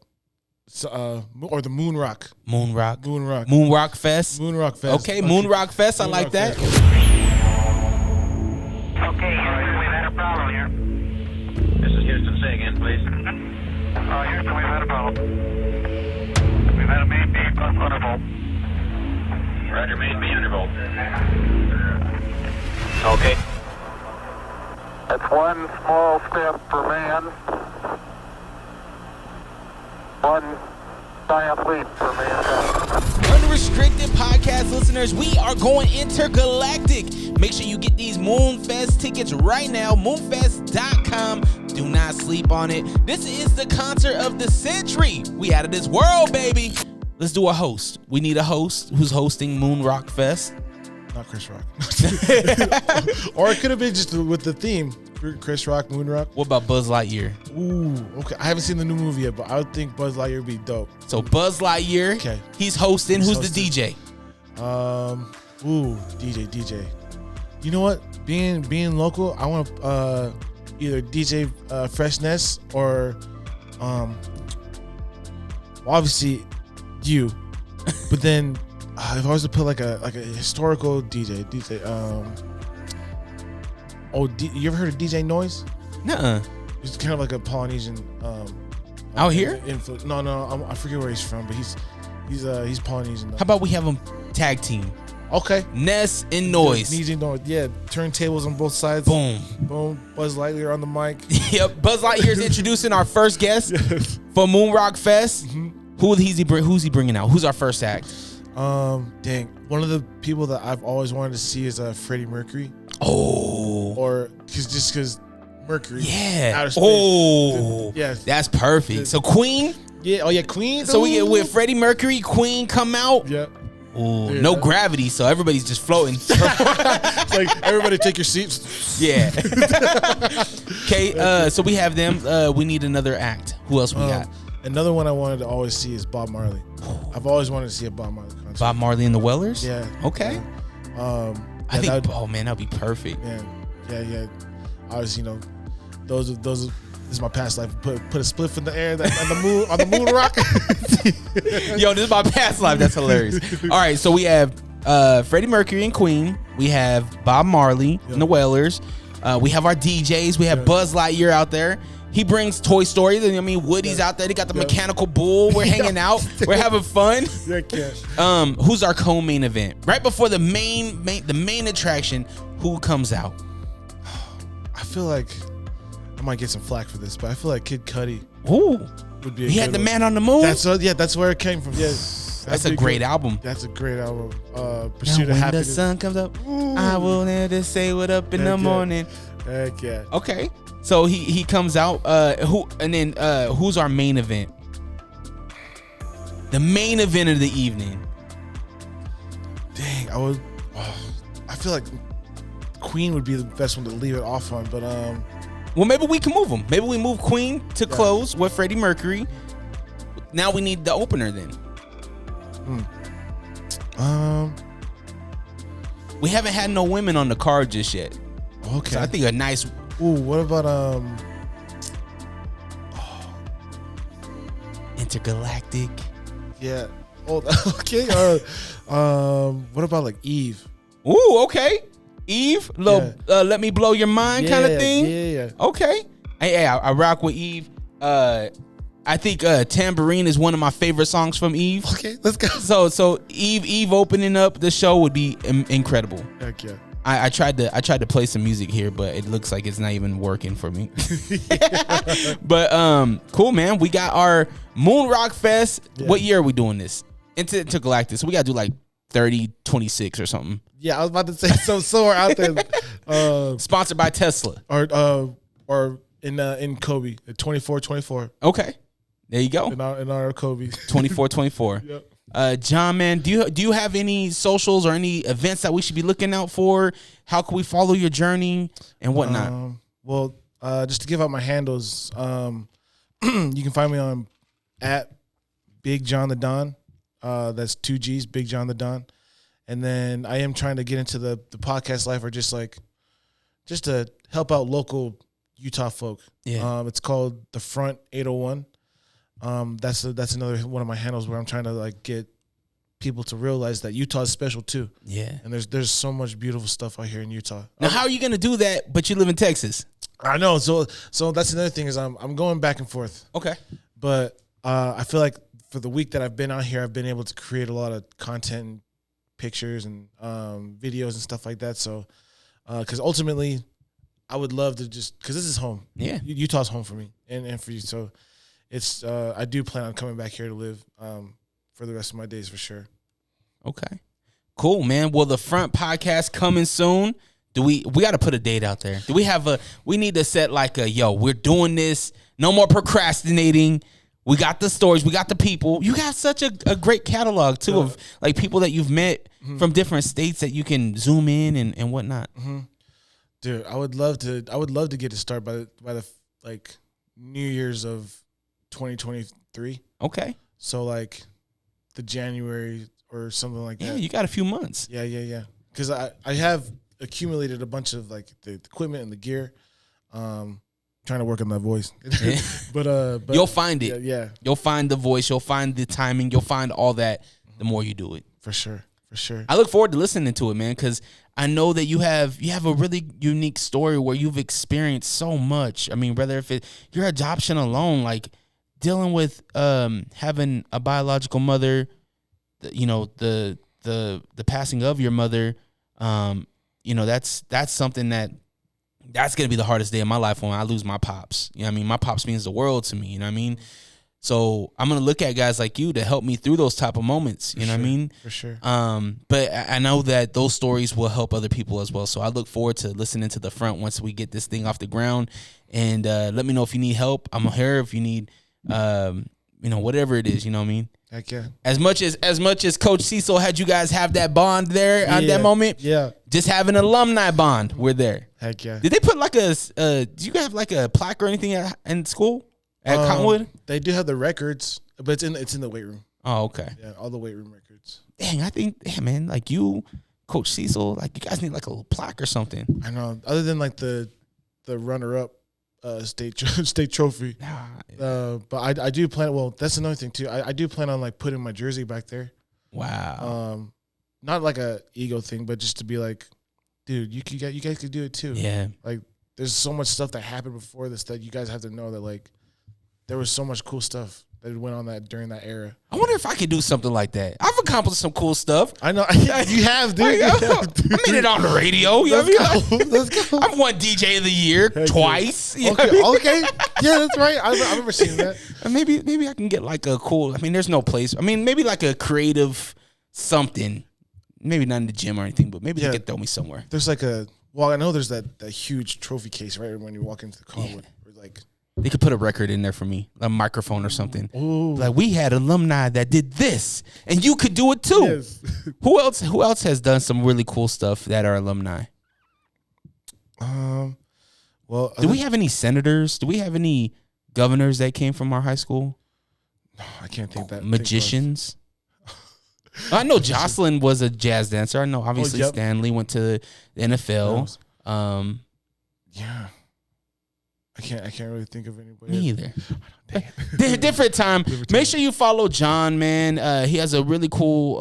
the Moon Rock. Moon Rock Fest. Okay, Moon Rock Fest. I like that. Okay, we've had a problem here. This is Houston. Say again, please. Houston, we've had a problem. We've had a main beam undervolt. Roger, main beam undervolt. Okay. That's one small step for man. One giant leap for mankind. Unrestricted podcast listeners, we are going intergalactic. Make sure you get these Moonfest tickets right now. Moonfest.com. Do not sleep on it. This is the concert of the century. We out of this world, baby. Let's do a host. We need a host who's hosting Moon Rock Fest. Not Chris Rock. Or it could have been just with the theme. Chris Rock, Moon Rock. What about Buzz Lightyear? Ooh, okay. I haven't seen the new movie yet, but I would think Buzz Lightyear would be dope. So Buzz Lightyear, okay. He's hosting. Who's the DJ? DJ. You know what? Being local, I want either DJ Freshness or obviously you. But then if I was to put like a historical DJ, you ever heard of DJ Noise? Nuh-uh. He's kind of like a Polynesian. Out here? No, I forget where he's from, but he's Polynesian. How about we have them tag team? Okay. Ness and Noise. Yeah, turntables on both sides. Boom. Buzz Lightyear on the mic. Yep. Buzz Lightyear's introducing our first guest for Moon Rock Fest. Mm-hmm. Who's he bringing out? Who's our first act? Dang. One of the people that I've always wanted to see is Freddie Mercury. Oh. Or because Mercury. Yeah. Outer space. Oh. Yeah. That's perfect. So Queen. Yeah. Oh yeah, Queen. So we get with Freddie Mercury, Queen come out. Yep. Ooh, yeah, no gravity, so everybody's just floating. It's like everybody take your seats. Yeah. Okay. So we have them. We need another act. Who else we got? Another one I wanted to always see is Bob Marley. I've always wanted to see a Bob Marley concert. Bob Marley and the Wellers? Yeah. Okay. I think that'd be perfect. Yeah. I was, those this is my past life. Put a spliff in the air on the moon rock. Yo, this is my past life. That's hilarious. All right, so we have Freddie Mercury and Queen. We have Bob Marley and the Wailers. We have our DJs. We have Buzz Lightyear out there. He brings Toy Story. I mean, Woody's out there. They got the mechanical bull. We're hanging out. We're having fun. Yeah, cash. Who's our co-main event? Right before the main attraction, who comes out? I feel like I might get some flack for this, but I feel like Kid Cudi would be. He had the Man on the Moon. That's where it came from. Yeah, that's a great album. That's a great album. Pursuit of Happiness. When the sun comes up, I will never say what up in the morning. Heck yeah. Okay. So he comes out. Who's our main event? The main event of the evening. Dang, I feel like Queen would be the best one to leave it off on, but well, maybe we can move them. Maybe we move Queen to close with Freddie Mercury. Now we need the opener then. We haven't had no women on the card just yet. Okay. So I think a nice. Ooh, what about Intergalactic? Yeah. Oh, okay. What about like Eve? Ooh, okay. Eve, let me blow your mind kind of thing. Yeah. Okay. Hey, I rock with Eve. I think Tambourine is one of my favorite songs from Eve. Okay, let's go. So Eve opening up the show would be incredible. Heck yeah. I tried to play some music here, but it looks like it's not even working for me. But cool, man. We got our Moon Rock Fest. Yeah. What year are we doing this? Intergalactic. So we gotta do like 3026 or something. Yeah, I was about to say somewhere out there. Sponsored by Tesla. Or in Kobe at 2424. Okay. There you go. In our Kobe. 2424. Yep. John, man, do you have any socials or any events that we should be looking out for? How can we follow your journey and whatnot? Well, just to give out my handles, you can find me on at Big John the Don. That's 2 G's, Big John the Don. And then I am trying to get into the podcast life, or just to help out local Utah folk. Yeah. It's called The Front 801. That's another one of my handles where I'm trying to like get people to realize that Utah is special too. Yeah. And there's so much beautiful stuff out here in Utah. Now, how are you gonna do that? But you live in Texas. I know. So that's another thing is I'm going back and forth. Okay. But I feel like for the week that I've been out here, I've been able to create a lot of content, and pictures, and videos and stuff like that. So, because ultimately, I would love to because this is home. Yeah. Utah's home for me and for you. So, it's I do plan on coming back here to live for the rest of my days for sure. Okay. Cool, man. Well, the Front podcast coming soon. We got to put a date out there. Do we have we need to set like we're doing this. No more procrastinating. We got the stories. We got the people. You got such a great catalog too of like people that you've met from different states that you can zoom in and whatnot. Mm-hmm. Dude, I would love to get to start by the like New Year's of 2023. Okay. So like the January or something like that. Yeah, you got a few months. Yeah. Because I have accumulated a bunch of like the equipment and the gear. Trying to work on that voice. Yeah. but you'll find it. Yeah. You'll find the voice. You'll find the timing. You'll find all that the more you do it. For sure. I look forward to listening to it, man, because I know that you have a really unique story where you've experienced so much. I mean, whether if your adoption alone, like dealing with having a biological mother, the passing of your mother, that's something that's going to be the hardest day of my life when I lose my pops. You know what I mean? My pops means the world to me, you know what I mean? So I'm going to look at guys like you to help me through those type of moments, you know what I mean? For sure. But I know that those stories will help other people as well. So I look forward to listening to the Front once we get this thing off the ground. And let me know if you need help. I'm here if you need, whatever it is, you know what I mean? Heck yeah. As much as Coach Cecil had you guys have that bond there at that moment, yeah, just have an alumni bond. We're there. Heck yeah. Did they put like do you have like a plaque or anything in school at Cottonwood? They do have the records, but it's in the weight room. Oh, okay. Yeah, all the weight room records. Dang, I think, man, like you, Coach Cecil, like you guys need like a little plaque or something. I know. Other than like the runner up state trophy. But I do plan. Well, that's another thing too. I do plan on like putting my jersey back there. Wow. Not like a ego thing, but just to be like, dude, you guys could do it too. Yeah. Like, there's so much stuff that happened before this that you guys have to know that like there was so much cool stuff that went on that during that era. I wonder if I could do something like that. I've accomplished some cool stuff. I know you have, dude. I made it on the radio. Let's go. I've won DJ of the Year twice. Okay. Yeah, that's right. I remember seeing that. And maybe I can get like a cool. I mean, there's no place. I mean, maybe like a creative something. Maybe not in the gym or anything, but maybe they could throw me somewhere. There's like I know there's that huge trophy case right when you walk into the car. Yeah. Where like they could put a record in there for me, a microphone or something. Ooh. Like, we had alumni that did this, and you could do it too. Yes. Who else has done some really cool stuff that are alumni? Well, do we have any senators? Do we have any governors that came from our high school? I can't think that. Magicians. I know Jocelyn was a jazz dancer. I know obviously Stanley went to the NFL. Yeah. I can't really think of anybody. Me either. Different time. Make sure you follow John, man. He has a really cool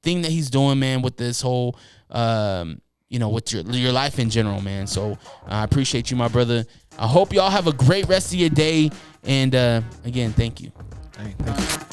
thing that he's doing, man, with this whole with your life in general, man. So I appreciate you, my brother. I hope y'all have a great rest of your day. And again, thank you. Hey, thank you.